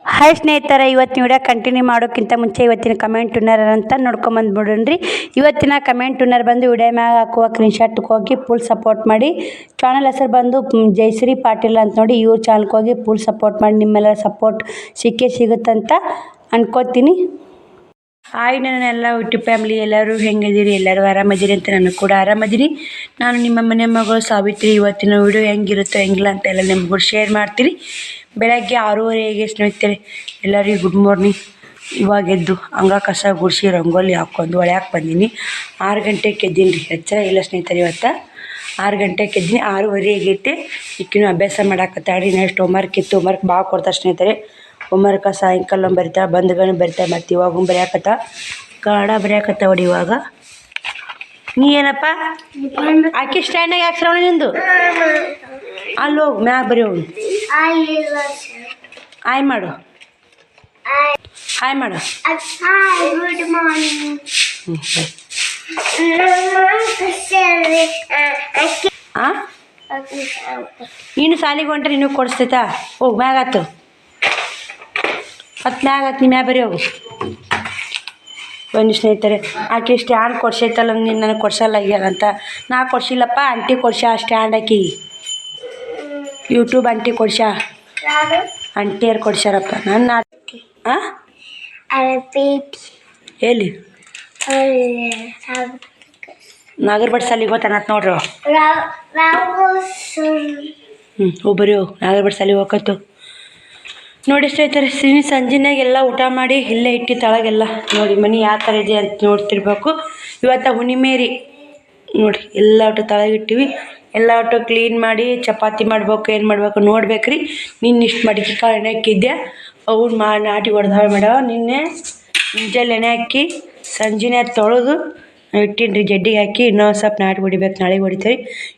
Hi ಸ್ನೇಹಿತರೆ, ಇವತ್ತಿನ video continue ಮಾಡೋಕ್ಕಿಂತ ಮುಂಚೆ ಇವತ್ತಿನ ಕಮೆಂಟ್ ವಿನ್ನರ್ ಅಂತ ನೋಡ್ಕೊಂಬಂದ್ಬಿಡ್ರಿ. ಇವತ್ತಿನ ಕಮೆಂಟ್ ವಿನ್ನರ್ ಬಂದು ವಿಡಿಯೋ ಮ್ಯಾಗ ಹಾಕುವ ಸ್ಕ್ರೀನ್ಶಾಟ್ಗೆ ಹೋಗಿ ಫುಲ್ ಸಪೋರ್ಟ್ ಮಾಡಿ. ಚಾನಲ್ ಹೆಸರು ಬಂದು ಜಯಶ್ರೀ ಪಾಟೀಲ್ ಅಂತ ನೋಡಿ. ಇವ್ರ ಚಾನಲ್ಗೆ ಹೋಗಿ ಫುಲ್ ಸಪೋರ್ಟ್ ಮಾಡಿ. ನಿಮ್ಮೆಲ್ಲರ ಸಪೋರ್ಟ್ ಸಿಗುತ್ತಂತ ಅನ್ಕೋತೀನಿ. ಹಾಯ್ ನನ್ನೆಲ್ಲ ಯೂಟ್ಯೂಬ್ ಫ್ಯಾಮಿಲಿ, ಎಲ್ಲರೂ ಹೆಂಗಿದ್ದೀರಿ? ಎಲ್ಲರೂ ಆರಾಮದಿರಿ ಅಂತ ನಾನು ಕೂಡ ಆರಾಮದಿರಿ. ನಾನು ನಿಮ್ಮ ಮನೆ ಮಗಳು ಸಾವಿತ್ರಿ. ಇವತ್ತಿನ ವಿಡಿಯೋ ಹೆಂಗಿರುತ್ತೋ ಹೆಂಗಿಲ್ಲ ಅಂತ ಎಲ್ಲ ನಿಮ್ಗೂ ಶೇರ್ ಮಾಡ್ತೀರಿ. ಬೆಳಗ್ಗೆ 6:30 ಸ್ನೇಹಿತರೆ, ಎಲ್ಲರಿಗೂ ಗುಡ್ ಮಾರ್ನಿಂಗ್. ಇವಾಗ ಎದ್ದು ಹಂಗ ಕಸ ಗುಡಿಸಿ ರಂಗೋಲಿ ಹಾಕ್ಕೊಂಡು ಒಳ್ಯಾಕೆ ಬಂದೀನಿ. 6 ಗಂಟೆಗೆ ಎದ್ದೀನಿ ರೀ. ಎಚ್ಚರ ಇಲ್ಲ ಸ್ನೇಹಿತರೆ, ಇವತ್ತು 6 ಗಂಟೆಗೆ ಎದ್ದೀನಿ. 6:30 ಆಗೈತೆ. ಈಕಿನೂ ಅಭ್ಯಾಸ ಮಾಡಾಕತ್ತಾಡಿ. ನೆಕ್ಸ್ಟ್ ಹೋಮ್ವರ್ಕ್ ಇತ್ತು. ಹೋಮ್ವರ್ಕ್ ಭಾಳ ಕೊಡ್ತಾರೆ ಸ್ನೇಹಿತರೆ. ಹೋಮ್ವರ್ಕ ಸಾಯಂಕಾಲ ಬರಿತಾ, ಬಂದ್ಗಳು ಬರಿತಾ, ಮತ್ತು ಇವಾಗ ಬರೆಯಾಕತ್ತ ಕನ್ನಡ ಬರೆಯಾಕತ್ತ ಹೊಡಿ. ಇವಾಗ ನೀ ಏನಪ್ಪ ಆಕೆ ಸ್ಟ್ಯಾಂಡಾಗ ಯಾಕೆ ಶ್ರವಣ ನಿಂದು? ಅಲ್ಲಿ ಹೋಗು, ಮ್ಯಾಗ ಬರೀ ಹೋಗು. ಹಾಯ್ ಮಾಡು, ಹಾಯ್ ಮಾಡು. ಹಾಂ, ನೀನು ಸಾಲಿಗೆ ಹೊಂಟ್ರೆ ಇನ್ನೂ ಕೊಡಿಸ್ತೈತಾ? ಹೋಗು, ಮ್ಯಾಗಾತು ಮ್ಯಾಗ ಹತ್ತು ಮ್ಯಾಗ ಬರೀ ಹೋಗು. ಬನ್ನಿ ಸ್ನೇಹಿತರೆ, ಆಕೆ ಸ್ಟ್ಯಾಂಡ್ ಕೊಡ್ಸೈತಲ್ಲ, ನೀನು ನನಗೆ ಕೊಡ್ಸಲ್ಲ ಅಂತ. ನಾ ಕೊಡ್ಸಿಲ್ಲಪ್ಪ, ಆಂಟಿ ಕೊಡ್ಸ ಸ್ಟ್ಯಾಂಡ್ ಆಕಿ. ಯೂಟ್ಯೂಬ್ ಆಂಟಿ ಕೊಡ್ಸ, ಆಂಟಿಯರು ಕೊಡ್ಸ್ಯಾರಪ್ಪ. ನನ್ನ ಹಾಂ ಎಲ್ಲಿ ನಾಗರಬಟ್ ಸಾಲಿಗೆ ಹೋಗ್ತಾನತ್ ನೋಡ್ರಿ. ಒಬ್ಬರು ನಾಗರಬಟ್ ಸಾಲಿಗೆ ಹೋಗತ್ತು ನೋಡಿ ಸ್ನೇಹಿತರೆ. ಸಂಜೆನಾಗ ಎಲ್ಲ ಊಟ ಮಾಡಿ ಇಲ್ಲೇ ಇಟ್ಟು ತಳಗೆಲ್ಲ ನೋಡಿ ಮನೆ ಯಾವ ಥರ ಇದೆ ಅಂತ ನೋಡ್ತಿರ್ಬೇಕು. ಇವತ್ತು ಹುಣ್ಣಿಮೆ ರೀ ನೋಡಿರಿ. ಎಲ್ಲ ಒಟ್ಟು ತಳಗಿಟ್ಟಿವಿ. ಎಲ್ಲ ಒಟ್ಟು ಕ್ಲೀನ್ ಮಾಡಿ ಚಪಾತಿ ಮಾಡ್ಬೇಕು, ಏನು ಮಾಡ್ಬೇಕು ನೋಡ್ಬೇಕು ರೀ. ನಿನ್ನೆ ಇಷ್ಟು ಮಡಿಕೆ ಕಾಳು ಎಣ್ಣೆ ಹಾಕಿದ್ದೆ, ಅವ್ನು ನಾಟಿ ಹೊಡೆದಾವೆ ಮಾಡ್ಯಾವ. ನಿನ್ನೆ ಮುಂಜಾನೆ ಎಣ್ಣೆ ಹಾಕಿ ಸಂಜೆನೇ ತೊಳೆದು ಇಟ್ಟೀನಿ ರೀ. ಜಡ್ಡಿಗೆ ಹಾಕಿ ಇನ್ನೊಂದು ಸ್ವಲ್ಪ ನಾಟಿ ಹೊಡಿಬೇಕು, ನಾಳೆಗೆ ಹೊಡಿತೀವಿ.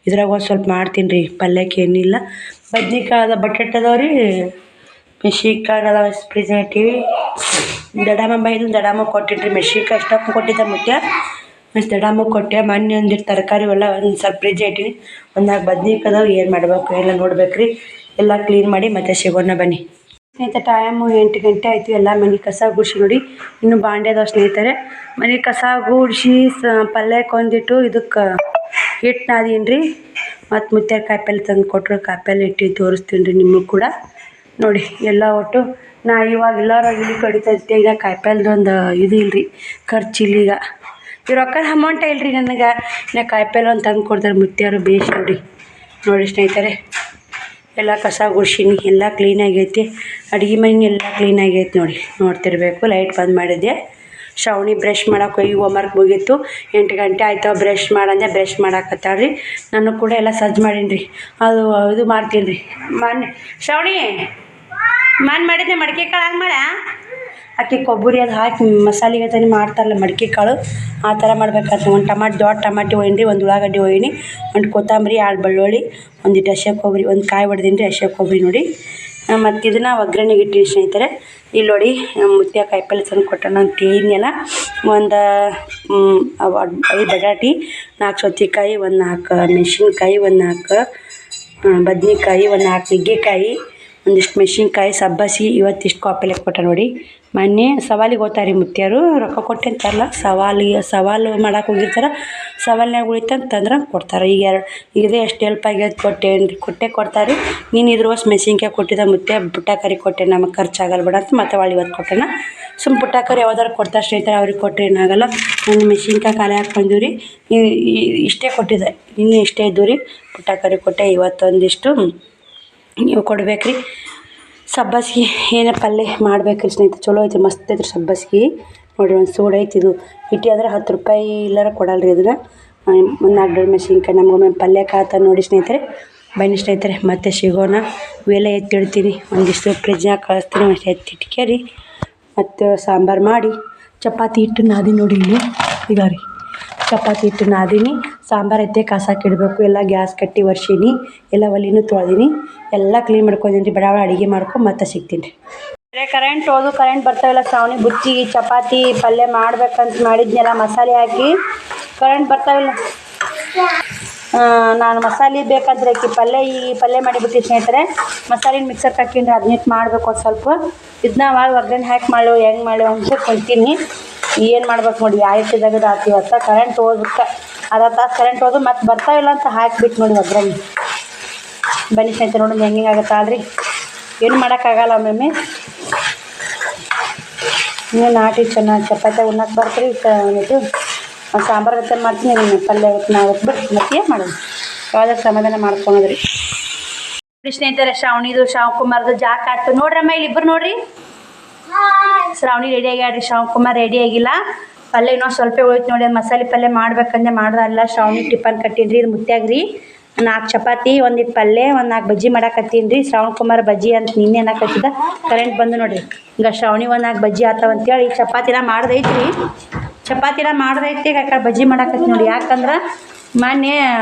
ಇದ್ರಾಗ ಒಂದು ಸ್ವಲ್ಪ ಮಾಡ್ತೀನಿ ರೀ. ಪಲ್ಯಕ್ಕೆ ಏನಿಲ್ಲ. ಬದ್ನಿಕಾಯಿ ಬಟಾಟೆ ಅದಾವೆ ರೀ, ಮೆಣ್ಸಿನ್ಕಾಯಿ ಅದಾವೆ, ಫ್ರಿಜ್ ಇಟ್ಟೀವಿ. ದಡಮ್ಮ ಬೈದು ದಡಮ್ಮ ಕೊಟ್ಟಿಟ್ರಿ. ಮೆಣ್ಸಿನ್ಕಾಯಿ ಇಷ್ಟೊತ್ತು ಕೊಟ್ಟಿದ್ದೆ ಮುತ್ಯ, ಮತ್ತು ದಡಮ್ಮ ಕೊಟ್ಟೆ. ಮೊನ್ನೆ ಒಂದಿಟ್ಟು ತರಕಾರಿ ಎಲ್ಲ ಒಂದು ಸ್ವಲ್ಪ ಫ್ರಿಜ್ ಇಟ್ಟೀನಿ. ಒಂದು 4 ಬದ್ನಿಕಾಯಿ ಅದಾವೆ. ಏನು ಮಾಡಬೇಕು ಎಲ್ಲ ನೋಡ್ಬೇಕು ರೀ. ಎಲ್ಲ ಕ್ಲೀನ್ ಮಾಡಿ ಮತ್ತೆ ಸಿಗೋಣ ಬನ್ನಿ ಸ್ನೇಹಿತರೆ. ಟೈಮು 8 ಗಂಟೆ ಆಯಿತು. ಎಲ್ಲ ಮನೆ ಕಸ ಗುಡಿಸಿ ನೋಡಿ. ಇನ್ನೂ ಬಾಂಡೆ ಅದಾವೆ ಸ್ನೇಹಿತರೆ. ಮನೆ ಕಸ ಗುಡಿಸಿ ಪಲ್ಯಕ್ಕೆ ಒಂದಿಟ್ಟು ಇದಕ್ಕೆ ಹಿಟ್ಟು ನಾದೀನಿ ರೀ. ಮತ್ತು ಮುತ್ಯ ಕಾಯಿಪಲ್ಲೆ ತಂದು ಕೊಟ್ಟರು. ಕಾಯಿಪಲ್ಲೆ ಇಟ್ಟು ತೋರಿಸ್ತೀನಿ ರೀ ನಿಮಗೂ ಕೂಡ ನೋಡಿ. ಎಲ್ಲ ಒಟ್ಟು ನಾ ಇವಾಗ ಎಲ್ಲರೂ ಇಲ್ಲಿ ಕಡಿತೈತೆ. ಈಗ ಕಾಯಿಪಲ್ದು ಒಂದು ಇದು ಇಲ್ಲರಿ, ಖರ್ಚಿಲ್ಲ. ಈಗ ಈ ರೊಕ್ಕದ ಅಮೌಂಟ ಇಲ್ಲರಿ ನನಗೆ. ನಾ ಕಾಯಿಪಲ್ಲೆ ಒಂದು ತಂದು ಕೊಡ್ತಾರೆ ಮುತ್ಯಾರು ಬೇಯಿಸಿ ನೋಡಿ ಸ್ನೇಹಿತರೆ. ಎಲ್ಲ ಕಸ ಗುಡ್ಸೀನಿ, ಎಲ್ಲ ಕ್ಲೀನಾಗೈತಿ. ಅಡುಗೆ ಮನೆ ಎಲ್ಲ ಕ್ಲೀನಾಗೈತಿ ನೋಡಿ. ನೋಡ್ತಿರ್ಬೇಕು. ಲೈಟ್ ಬಂದ್ ಮಾಡಿದ್ದೆ. ಶ್ರಾವಣಿ ಬ್ರಷ್ ಮಾಡೋಕೆ ಹೋಗಿ ಹೋಮ್ವರ್ಕ್ ಮುಗೀತು. 8 ಗಂಟೆ ಆಯ್ತು. ಬ್ರಷ್ ಮಾಡಂದೆ, ಬ್ರಷ್ ಮಾಡಾಕತ್ತಾಳ್ರಿ. ನಾನು ಕೂಡ ಎಲ್ಲ ಸಜ್ಜು ಮಾಡೀನಿ ರೀ. ಅದು ಇದು ಮಾಡ್ತೀನಿ ರೀ. ಶ್ರಾವಣಿ ಮಾಡಿದ್ದೆ ಮಡಿಕೆ ಕಾಳು ಹಂಗೆ ಮಾಡ. ಅಕ್ಕಿ ಕೊಬ್ಬರಿ ಅದು ಹಾಕಿ ಮಸಾಲೆಗೆ ತಾನೇ ಮಾಡ್ತಾರಲ್ಲ ಮಡಿಕೆ ಕಾಳು, ಆ ಥರ ಮಾಡ್ಬೇಕಾದ್ರೆ ಒಂದು ದೊಡ್ಡ ಟಮಾಟಿ ಒಯ್ಯಿನಿ ರೀ, ಒಂದು ಉಳ್ಳಾಗಡ್ಡಿ ಒಯ್ಯಿನಿ, ಒಂದು ಕೊತ್ತಂಬರಿ, 2 ಬೆಳ್ಳುಳ್ಳಿ, ಒಂದಿಟ್ಟು ಹಸಿ ಕೊಬ್ಬರಿ, ಒಂದು ಕಾಯಿ ಹೊಡೆದೀನಿ ರೀ ಹಸಿ ಕೊಬ್ಬರಿ ನೋಡಿ. ಮತ್ತು ಇದನ್ನು ಒಗ್ಗರಣೆಗೆ ಇಟ್ಟಿನಿ ಸ್ನೇಹಿತರೆ. ಇಲ್ಲಿ ನೋಡಿ, ಮುತ್ಯ ಕಾಯಿಪಲ್ಲೆ ತಂದು ಕೊಟ್ಟಣ ಅಂತ ಹೇಳಿದ್ನಲ್ಲ. ಒಂದು 5 ಬಟಾಟಿ, 4 ಸೌತೆಕಾಯಿ, ಒಂದು 4 ಮೆಣಸಿನ್ಕಾಯಿ, ಒಂದು 4 ಬದ್ನೆಕಾಯಿ, ಒಂದು 4 ನುಗ್ಗೆಕಾಯಿ, ಒಂದಿಷ್ಟು ಮೆಣಸಿನ್ಕಾಯಿ, ಸಬ್ಬಸಿ. ಇವತ್ತಿಷ್ಟು ಕಾಯಿಪಲ್ಲೆ ಕೊಟ್ಟ ನೋಡಿ. ಮೊನ್ನೆ ಸವಾಲಿಗೆ ಹೋಗ್ತಾರೆ ರೀ ಮುತ್ಯಾರು. ರೊಕ್ಕ ಕೊಟ್ಟೆ ಅಂತಾರಲ್ಲ, ಸವಾಲು ಮಾಡಕ್ಕೆ ಹೋಗಿರ್ತಾರೆ. ಸವಾಲ್ನಾಗ ಉಳಿತಂತಂದ್ರೆ ಕೊಡ್ತಾರೆ. ಈಗ ಇದೇ ಎಷ್ಟು ಹೆಲ್ಪ್ ಆಗ್ಯದ ಕೊಡ್ತಾರೆ. ನೀನು ಇದ್ರವಷ್ಟು ಮೆಣಸಿನ್ಕಾಯಿ ಕೊಟ್ಟಿದ್ದ ಮುತ್ಯ, ಪುಟ್ಟಕರಿ ಕೊಟ್ಟೆ, ನಮಗೆ ಖರ್ಚಾಗಲ್ಲ ಬಿಡ ಅಂತ ಮತ್ತೆ ಒಳ್ಳೆ ಇವತ್ತು ಕೊಟ್ಟೆನ. ಸುಮ್ಮ ಪುಟ್ಟಕರಿ ಯಾವ್ದಾರು ಕೊಡ್ತಾರೆ ಸ್ನೇಹಿತರೆ, ಅವ್ರಿಗೆ ಕೊಟ್ಟರೆ ಏನಾಗಲ್ಲ. ನಾನು ಮೆಣಸಿನ್ಕಾಯಿ ಖಾಲಿ ಹಾಕಿ ಬಂದೀವಿ ರೀ. ಇಷ್ಟೇ ಕೊಟ್ಟಿದ್ದೆ, ಇನ್ನೂ ಇಷ್ಟೇ ಇದ್ದು ರೀ. ಪುಟ್ಟಕರಿ ಕೊಟ್ಟೆ. ಇವತ್ತೊಂದಿಷ್ಟು ನೀವು ಕೊಡ್ಬೇಕು ರೀ. ಸಬ್ಬಸ್ಗೆ ಏನೋ ಪಲ್ಯ ಮಾಡ್ಬೇಕು ರೀ ಸ್ನೇಹಿತರೆ. ಚಲೋ ಐತಿ, ಮಸ್ತ್ ಐತ್ರಿ ಸಬ್ಬಸ್ಗೆ ನೋಡಿರಿ. ಒಂದು ಸೂಡು ಐತಿ. ಇದು ಇಟ್ಟು ಆದರೆ 10 ರೂಪಾಯಿ ಇಲ್ಲಾರ ಕೊಡಲ್ಲ ರೀ ಇದನ್ನು. ಒಂದು 4 ಮೆಣಸಿನ್ಕಾಯಿ ನಮ್ಗೊಮ್ಮೆ ಪಲ್ಯಕ್ಕೆ ಆತ ನೋಡಿ ಸ್ನೇಹಿತರೆ. ಬನ್ನಿ ಸ್ನೇಹಿತರೆ, ಮತ್ತೆ ಸಿಗೋಣ. ಇವೆಲ್ಲ ಎತ್ತಿಡ್ತೀನಿ, ಒಂದಿಷ್ಟು ಫ್ರಿಜ್ನಾಗ ಕಳಿಸ್ತೀನಿ. ಅಷ್ಟು ಎತ್ತಿಟ್ಕೆ ರೀ. ಮತ್ತು ಸಾಂಬಾರು ಮಾಡಿ ಚಪಾತಿ ಹಿಟ್ಟು ನಾದಿ ನೋಡಿ. ಇಲ್ಲಿ ಈಗ ರೀ ಚಪಾತಿ ಹಿಟ್ಟು ನಾದೀನಿ. ಸಾಂಬಾರು ಐತೆ, ಕಾಸಾಕಿಡಬೇಕು. ಎಲ್ಲ ಗ್ಯಾಸ್ ಕಟ್ಟಿ ಒರ್ಸೀನಿ. ಎಲ್ಲ ಒಲೆನೂ ತೊಳೆದೀನಿ. ಎಲ್ಲ ಕ್ಲೀನ್ ಮಾಡ್ಕೊಂಡೀನಿ ರೀ. ಬಡ ಅಡುಗೆ ಮಾಡ್ಕೊಂಡು ಮತ್ತೆ ಸಿಗ್ತೀನಿ ರೀ. ಕರೆಂಟ್ ಬರ್ತಾವಿಲ್ಲ. ಶ್ರಾವಣಿ ಬುತ್ತಿ ಚಪಾತಿ ಪಲ್ಯ ಮಾಡ್ಬೇಕಂತ ಮಾಡಿದ್ನೆಲ್ಲ ಮಸಾಲೆ ಹಾಕಿ ಕರೆಂಟ್ ಬರ್ತಾವಿಲ್ಲ. ನಾನು ಮಸಾಲೆ ಬೇಕಾದ್ರೆ ಈ ಪಲ್ಯ ಮಾಡಿಬಿಟ್ಟು ಸ್ನೇಹಿತರೆ ಮಸಾಲಿನ ಮಿಕ್ಸರ್ಗೆ ಹಾಕಿಂಡ್ರೆ ಅದನ್ನಿಟ್ಟು ಮಾಡಬೇಕು ಒಂದು ಸ್ವಲ್ಪ ಇದನ್ನ ಒಗ್ಗರಣೆ ಹಾಕಿ ಮಾಡು ಹೆಂಗೆ ಮಾಡು ಅಂತ ಕೊಡ್ತೀನಿ. ಏನು ಮಾಡ್ಬೇಕು ನೋಡಿ ಯಾವ ರೀತಿ ತೆಗೆದು ಇವತ್ತು ಕರೆಂಟ್ ಹೋಗ್ಬಿಟ್ಟು ಅರ್ಧ ತಾಸು ಕರೆಂಟ್ ಹೋದು ಮತ್ತು ಬರ್ತಾಯಿಲ್ಲ ಅಂತ ಹಾಕಿಬಿಟ್ಟು ನೋಡಿ ಒಗ್ಗರಣೆ. ಬನ್ನಿ ಸ್ನೇಹಿತರೆ ನೋಡಿ ಹೆಂಗೆ ಆಗುತ್ತೆ ಅಲ್ರಿ, ಏನು ಮಾಡೋಕ್ಕಾಗಲ್ಲ ಒಮ್ಮೊಮ್ಮೆ. ಇನ್ನೂ ನಾಟಿ ಚೆನ್ನಾಗಿ ಚಪಾತಿ ಉಣ್ಣಕ್ಕೆ ಬರ್ತೀರಿ ಇದು ಸಾಂಬಾರು ಗತ್ತೆ ಮಾಡ್ತೀನಿ, ಪಲ್ಯ ಆಗುತ್ತೆ ಬಿಟ್ಟು ಮತ್ತೆ ಏನು ಮಾಡೋದು ಯಾವ್ದಾದ್ರು ಸಮಾಧಾನ ಮಾಡ್ಕೊಳೋದ್ರಿ. ಸ್ನೇಹಿತರೆ ಶ್ರಾವಣಿದು ಜಾಕ್ ಆಯ್ತು ನೋಡ್ರಮ್ಮ ಇಲ್ಲಿ ಇಬ್ಬರು ನೋಡ್ರಿ. ಶ್ರಾವಣಿ ರೆಡಿ ಆಗ್ಯಾಡ್ರಿ, ಶ್ರಾವಣಕುಮಾರ್ ರೆಡಿ ಆಗಿಲ್ಲ. ಪಲ್ಯ ಇನ್ನೊಂದು ಸ್ವಲ್ಪ ಉಳಿತು ನೋಡಿ, ಮಸಾಲೆ ಪಲ್ಯ ಮಾಡ್ಬೇಕಂದ್ರೆ ಮಾಡ್ದಲ್ಲ. ಶ್ರಾವಣಿ ಟಿಫನ್ ಕಟ್ಟಿನ್ರಿ, ಇದು ಮುತ್ಯಾಗ್ರಿ 4 ಚಪಾತಿ 1 ಪಲ್ಯ 4 ಬಜ್ಜಿ ಮಾಡಾಕತ್ತೀನಿ ರೀ. ಶ್ರಾವಣಕುಮಾರ್ ಬಜ್ಜಿ ಅಂತ ನಿನ್ನೆ ಅನ್ನಕತ್ತಿದ್ದ, ಕರೆಂಟ್ ಬಂದು ನೋಡಿರಿ. ಈಗ ಶ್ರಾವಣಿ 4 ಬಜ್ಜಿ ಆತಾವಂತೇಳಿ ಚಪಾತಿನ ಮಾಡ್ದೈತ್ರಿ. ಈಗ ಆ ಕಡೆ ಬಜ್ಜಿ ಮಾಡಾಕತ್ತಿ ನೋಡಿ. ಯಾಕಂದ್ರೆ ಮೊನ್ನೆ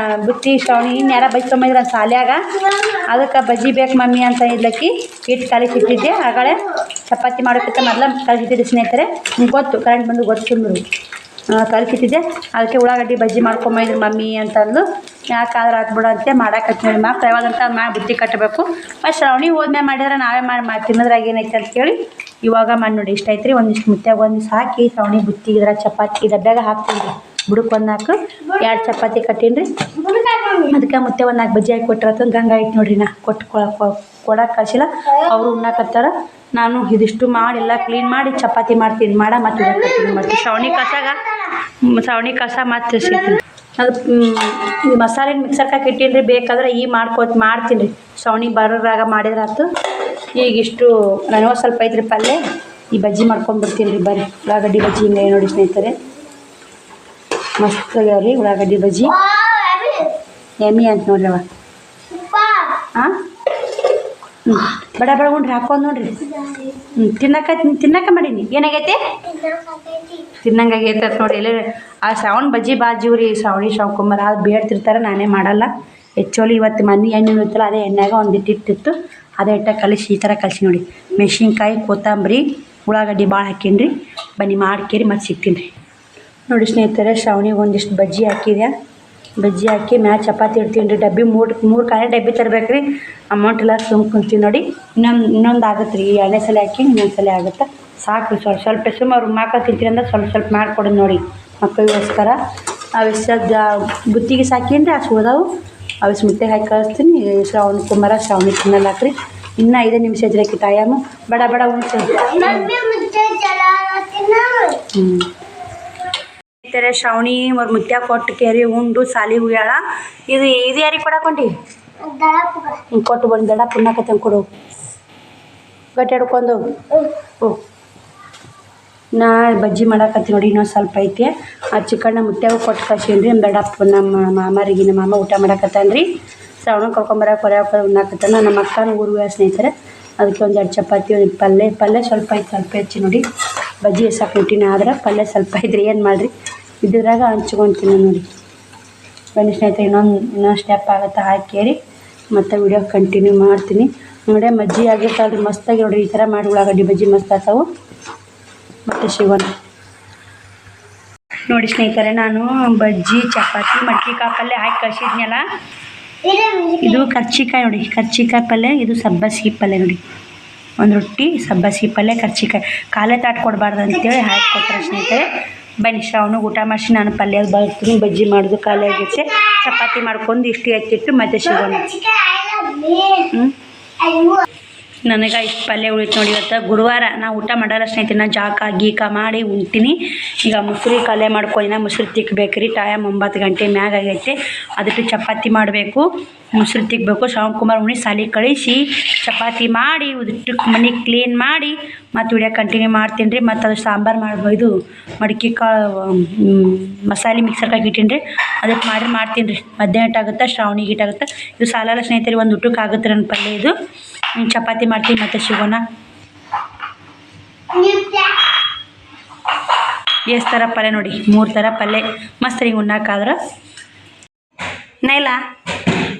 ಬುತ್ತಿ ಶ್ರಾವಣಿ ಯಾರ ಬಜ್ಜಿ ತೊಗೊಂಬಂದ್ರೆ ಸಾಲ್ಯಾಗ, ಅದಕ್ಕೆ ಬಜ್ಜಿ ಬೇಕು ಮಮ್ಮಿ ಅಂತ ಇದ್ಲಕ್ಕಿ ಹಿಟ್ಟು ಕಲಿಸಿಟ್ಟಿದ್ದೆ. ಆಗಳೇ ಚಪಾತಿ ಮಾಡೋಕ್ಕಿಂತ ಮೊದಲು ಕಲಿಸಿಟ್ಟಿದ್ದೆ ಸ್ನೇಹಿತರೆ, ಗೊತ್ತು ಕರೆಂಟ್ ಬಂದು ಗೊತ್ತು ಕಲಿಸಿಟ್ಟಿದ್ದೆ. ಅದಕ್ಕೆ ಉಳ್ಳಾಗಡ್ಡಿ ಬಜ್ಜಿ ಮಾಡ್ಕೊಂಬಂದ್ರು ಮಮ್ಮಿ ಅಂತಂದು. ಯಾಕಾದ್ರೆ ಹಾಕ್ಬಿಡ ಅಂತ ಮಾಡಾಕತ್ತಿ ನೋಡಿ. ಮಕ್ಳು ಯಾವಾಗಂತ ಬುತ್ತಿ ಕಟ್ಟಬೇಕು. ಮತ್ತು ಶ್ರಾವಣಿ ಹೋದ್ಮೇಲೆ ಮಾಡಿದ್ರೆ ನಾವೇ ಮಾಡಿ ತಿನ್ನೋದ್ರಾಗ ಏನೈತೆ ಅಂತೇಳಿ ಇವಾಗ ಮಾಡಿ ನೋಡಿ. ಇಷ್ಟ ಐತ್ರಿ. ಒಂದಿಷ್ಟು ಮುತ್ಯಾಗ ಒಂದಿಷ್ಟು ಹಾಕಿ ಶ್ರಾವಣಿ ಬುತ್ತಿ ಇದ್ರ ಚಪಾತಿ ಡಬ್ಬ್ಯಾಗ ಹಾಕ್ತೀನಿ ರೀ. ಬುಡಕ್ಕೆ 1 4 2 ಚಪಾತಿ ಕಟ್ಟೀನಿ ರೀ. ಅದಕ್ಕೆ ಮುತ್ತೆ 1 4 ಬಜ್ಜಿ ಹಾಕಿ ಕೊಟ್ಟಿರತ್ತಂದು ಗಂಗ ಐತೆ ನೋಡ್ರಿ. ನಾ ಕೊಡಕ್ಕೆ ಕಳಿಸಿಲ್ಲ, ಅವರು ಉಣ್ಣಾಕತ್ತಾರ. ನಾನು ಇದಿಷ್ಟು ಮಾಡಿ ಎಲ್ಲ ಕ್ಲೀನ್ ಮಾಡಿ ಚಪಾತಿ ಮಾಡ್ತೀನಿ ಮತ್ತು ಮಾಡ್ತೀನಿ. ಶ್ರಾವಣಿ ಕಸ ಮತ್ತು ಸಿಗ್ತೀನಿ. ಅದು ಮಸಾಲೆ ಮಿಕ್ಸರ್ಗೆ ಹಾಕಿ ಇಟ್ಟೀನಿ ರೀ. ಬೇಕಾದ್ರೆ ಮಾಡ್ತೀನಿ ರೀ. ಶ್ರಾವಣಿ ಬರೋರಾಗ ಮಾಡಿದ್ರಾತು. ಈಗಿಷ್ಟು ನನಗೆ ಸ್ವಲ್ಪ ಐತ್ರಿ ಪಲ್ಯ, ಈ ಬಜ್ಜಿ ಮಾಡ್ಕೊಂಡ್ಬಿಡ್ತೀನಿ ರೀ. ಬರ್ರಿ ಉಳ್ಳಾಗಡ್ಡಿ ಬಜ್ಜಿ ಹಿಂಗೆ ನೋಡಿ ಸ್ನೇಹಿತರೆ, ಮಸ್ತ್ ಆಗ್ಯಾವ ರೀ ಉಳ್ಳಾಗಡ್ಡಿ ಬಜ್ಜಿ. ಎಮ್ಮಿ ಅಂತ ನೋಡ್ರಿ ಅವ. ಹಾಂ ಬಡ ಉಂಡ್ರಿ ಹಾಕೊಂಡು ನೋಡ್ರಿ. ತಿನ್ನಕ ಮಾಡೀನಿ. ಏನಾಗೈತೆ ತಿನ್ನಂಗಾಗೈತೆ ಅಂತ ನೋಡಿ. ಎಲ್ಲ ಆ ಶ್ರಾವಣ ಬಜ್ಜಿ ಬಾಜಿವ್ರಿ. ಶ್ರಾವಣಕುಮಾರ್ ಅದು ಬೇಡ್ತಿರ್ತಾರೆ, ನಾನೇ ಮಾಡಲ್ಲ. ಹೆಚ್ಚೋಲಿ ಇವತ್ತು ಮನೆ ಎಣ್ಣೆ ಇರ್ತಲ್ಲ, ಅದೇ ಎಣ್ಣೆಗೆ ಒಂದು ಇಟ್ಟಿತ್ತು. ಅದೇ ಕಲಿಸಿ ಈ ಥರ ಕಲಿಸಿ ನೋಡಿ. ಮೆಣಸಿನ್ಕಾಯಿ ಕೊತ್ತಂಬರಿ ಉಳ್ಳಾಗಡ್ಡಿ ಭಾಳ ಹಾಕೀನಿ. ಬನ್ನಿ ಮಾಡ್ಕೇರಿ ಮತ್ತೆ ಸಿಗ್ತೀನಿ ರೀ. ನೋಡಿ ಸ್ನೇಹಿತರೆ, ಶ್ರಾವಣಿಗೆ ಒಂದಿಷ್ಟು ಬಜ್ಜಿ ಹಾಕಿದೆ. ಬಜ್ಜಿ ಹಾಕಿ ಮ್ಯಾಲೆ ಚಪಾತಿ ಇಡ್ತೀನಿ ರೀ. ಡಬ್ಬಿ 3 ಕಾಯಿ ಡಬ್ಬಿ ತರ್ಬೇಕು ರೀ. ಅಮೌಂಟ್ ಎಲ್ಲ ಕುಂತೀವಿ ನೋಡಿ. ಇನ್ನೊಂದು ಆಗುತ್ತೆ ರೀ. 2ನೇ ಸಲ ಹಾಕಿ ಇನ್ನೊಂದು ಸಲ ಆಗುತ್ತೆ. ಸಾಕು ಸ್ವಲ್ಪ ಅವ್ರು ಮಕ್ಕಳು ತಿಂತೀನಿ ಅಂದ್ರೆ ಸ್ವಲ್ಪ ಮಾಡಿಕೊಡೋದು ನೋಡಿ ಮಕ್ಕಳಿಗೋಸ್ಕರ. ಅವಿಸದ ಬುತ್ತಿಗೆ ಸಾಕೀನಿ ರೀ. ಅಷ್ಟು ಹೋದವು ಅವಿಸ್ ಮುತ್ತೆ ಹಾಕಿ ಕಳಿಸ್ತೀನಿ. ಶ್ರಾವಣಕುಮಾರ ಶ್ರಾವಣಿ ತಿನ್ನಲ್ಲ ಹಾಕ್ರಿ. ಇನ್ನೂ 5 ನಿಮಿಷ ಇದ್ರಾಕಿ ತಾಯಮ್ಮ ಬಡ ಉಣ್ಸಿ. ಶ್ರಾವಣಿ ಅವ್ರ ಮುತ್ಯ ಕೊಟ್ಟು ಕೇರಿ ಉಂಡು ಸಾಲಿಗೆ ಹೋಗ್ಯಾಳ. ಇದು ಯಾರಿಗೆ ಕೊಡಾಕೊಂಡಿ ಕೊಟ್ಟು ಬಂದು ದಡ ಪುಣ್ಣಾಕತ್ತಂಗೆ ಕೊಡು. ಗಟ್ಟಿ ಹಿಡ್ಕೊಂಡು ನಾ ಬಜ್ಜಿ ಮಾಡಾಕತ್ತೀನಿ ನೋಡಿ. ಇನ್ನೊಂದು ಸ್ವಲ್ಪ ಐತಿ. ಆ ಚಿಕನ್ನ ಮುತ್ಯಾಗ ಕೊಟ್ಟು ಕಳ್ಸೀನಿ ರೀ. ನಮ್ಮ ದಡ ನಮ್ಮ ಮಾಮ ಊಟ ಮಾಡಾಕತ್ತಾನ ರೀ. ಶ್ರಾವಣ ಕರ್ಕೊಂಬರಕ್ಕೆ ಉಣ್ಣಾಕತ್ತಾನ. ನಮ್ಮ ಅಕ್ಕನ ಊರು ಸ್ನೇಹಿತರೆ. ಅದಕ್ಕೆ 1 2 ಚಪಾತಿ 1 ಪಲ್ಯ ಸ್ವಲ್ಪ ಐತಿ. ಸ್ವಲ್ಪ ಹೆಚ್ಚಿ ನೋಡಿ. ಬಜ್ಜಿ ಎಸಾಕ್ ಇಟ್ಟಿನಿ, ಆದ್ರೆ ಪಲ್ಯ ಸ್ವಲ್ಪ ಐತ್ರಿ. ಏನು ಮಾಡಿರಿ ಇದ್ರಾಗ ಹಂಚ್ಕೊತೀನಿ ನೋಡಿ. ಬನ್ನಿ ಸ್ನೇಹಿತರೆ, ಇನ್ನೊಂದು ಸ್ಟೆಪ್ ಆಗುತ್ತೆ ಹಾಕೇರಿ ಮತ್ತು ವಿಡಿಯೋ ಕಂಟಿನ್ಯೂ ಮಾಡ್ತೀನಿ. ನೋಡಿ ಮಜ್ಜಿ ಆಗಿರ್ತಾವ್ರಿ ಮಸ್ತಾಗಿ ನೋಡಿರಿ. ಈ ಥರ ಮಾಡಿ ಉಳ್ಳಾಗಡ್ಡಿ ಬಜ್ಜಿ ಮಸ್ತ್ ಆಗ್ತಾವೆ. ಮತ್ತು ಸಿಗೋಣ ನೋಡಿ ಸ್ನೇಹಿತರೆ. ನಾನು ಬಜ್ಜಿ ಚಪಾತಿ ಮಡ್ಕಿಕಾಯಿ ಪಲ್ಯ ಹಾಕಿ ಕಳಿಸಿದ್ನಲ್ಲ, ಇದು ಕರ್ಚಿಕಾಯಿ ನೋಡಿ. ಕರ್ಚಿಕಾಯಿ ಪಲ್ಯ, ಇದು ಸಬ್ಬಸಿಗೆ ಪಲ್ಯ ನೋಡಿ. 1 ರೊಟ್ಟಿ ಸಬ್ಬಸಿಗೆ ಪಲ್ಯ ಕರ್ಚಿಕಾಯಿ. ಕಾಲೇ ತಾಟ್ ಕೊಡಬಾರ್ದು ಅಂತೇಳಿ ಹಾಕಿ ಕೊಟ್ಟರೆ ಸ್ನೇಹಿತರೆ. ಬನ್ನಿ ಶ್ರಾವಣಿಗೆ ಊಟ ಮಾಡಿಸಿ ನಾನು ಪಲ್ಯ ಬರ್ತೀನಿ. ಬಜ್ಜಿ ಮಾಡೋದು ಖಾಲಿ ಆಗೈತೆ. ಚಪಾತಿ ಮಾಡ್ಕೊಂಡು ಇಷ್ಟು ಎತ್ತಿಟ್ಟು ಮತ್ತೆ ಸಿಗೋಣ. ನನಗೆ ಇಷ್ಟು ಪಲ್ಯ ಉಳಿತು ನೋಡಿ. ಇವತ್ತು ಗುರುವಾರ ನಾ ಊಟ ಮಾಡಲ್ಲ ಸ್ನೇಹಿತರೆ. ನಾನು ಗೀಕ ಮಾಡಿ ಉಣ್ತೀನಿ. ಈಗ ಮುಸ್ರಿ ಪಲ್ಯ ಮಾಡ್ಕೊಂಡಿನ ಮುಸ್ರಿ ತಿಕ್ಕಬೇಕು ರೀ. ಟೈಮ್ 9 ಗಂಟೆ ಮ್ಯಾಗ ಆಗೈತೆ. ಅದಕ್ಕೆ ಚಪಾತಿ ಮಾಡಬೇಕು, ಮುಸ್ರಿ ತಿಕ್ಕಬೇಕು. ಶ್ರಾವಣಕುಮಾರ್ ಉಣ್ಣಿ ಸಾಲಿಗೆ ಕಳಿಸಿ ಚಪಾತಿ ಮಾಡಿ ಉದಿಟ್ಟು ಮನೆ ಕ್ಲೀನ್ ಮಾಡಿ ಮತ್ತು ವಿಡಿಯೋ ಕಂಟಿನ್ಯೂ ಮಾಡ್ತೀನಿ ರೀ. ಮತ್ತು ಅದು ಸಾಂಬಾರು ಮಾಡ್ಬೋದು. ಮಡ್ಕಿಕಾಳು ಮಸಾಲೆ ಮಿಕ್ಸರ್ಗೆ ಹಾಕಿಟ್ಟಿನಿ ರೀ. ಅದಕ್ಕೆ ಮಾಡ್ತೀನಿ ರೀ. ಮಧ್ಯಾಹ್ನ ಆಗುತ್ತೆ, ಶ್ರಾವಣಿಗೆ ಹಿಟ್ಟಾಗುತ್ತೆ. ಇದು ಸಾಲಲ್ಲ ಸ್ನೇಹಿತರೆ, ಒಂದು ಊಟಕ್ಕೆ ಆಗುತ್ತೆ ನನ್ನ ಪಲ್ಯ ಇದು. ಚಪಾತಿ ಮಾಡ್ತೀನಿ ಮತ್ತೆ ಸಿಗೋಣ. ಎಷ್ಟು ಥರ ಪಲ್ಯ ನೋಡಿ, 3 ಥರ ಪಲ್ಯ ಮಸ್ತ್ ಹಿಂಗೆ ಉಣ್ಣಾಕಾದ್ರೆ ನೈಲ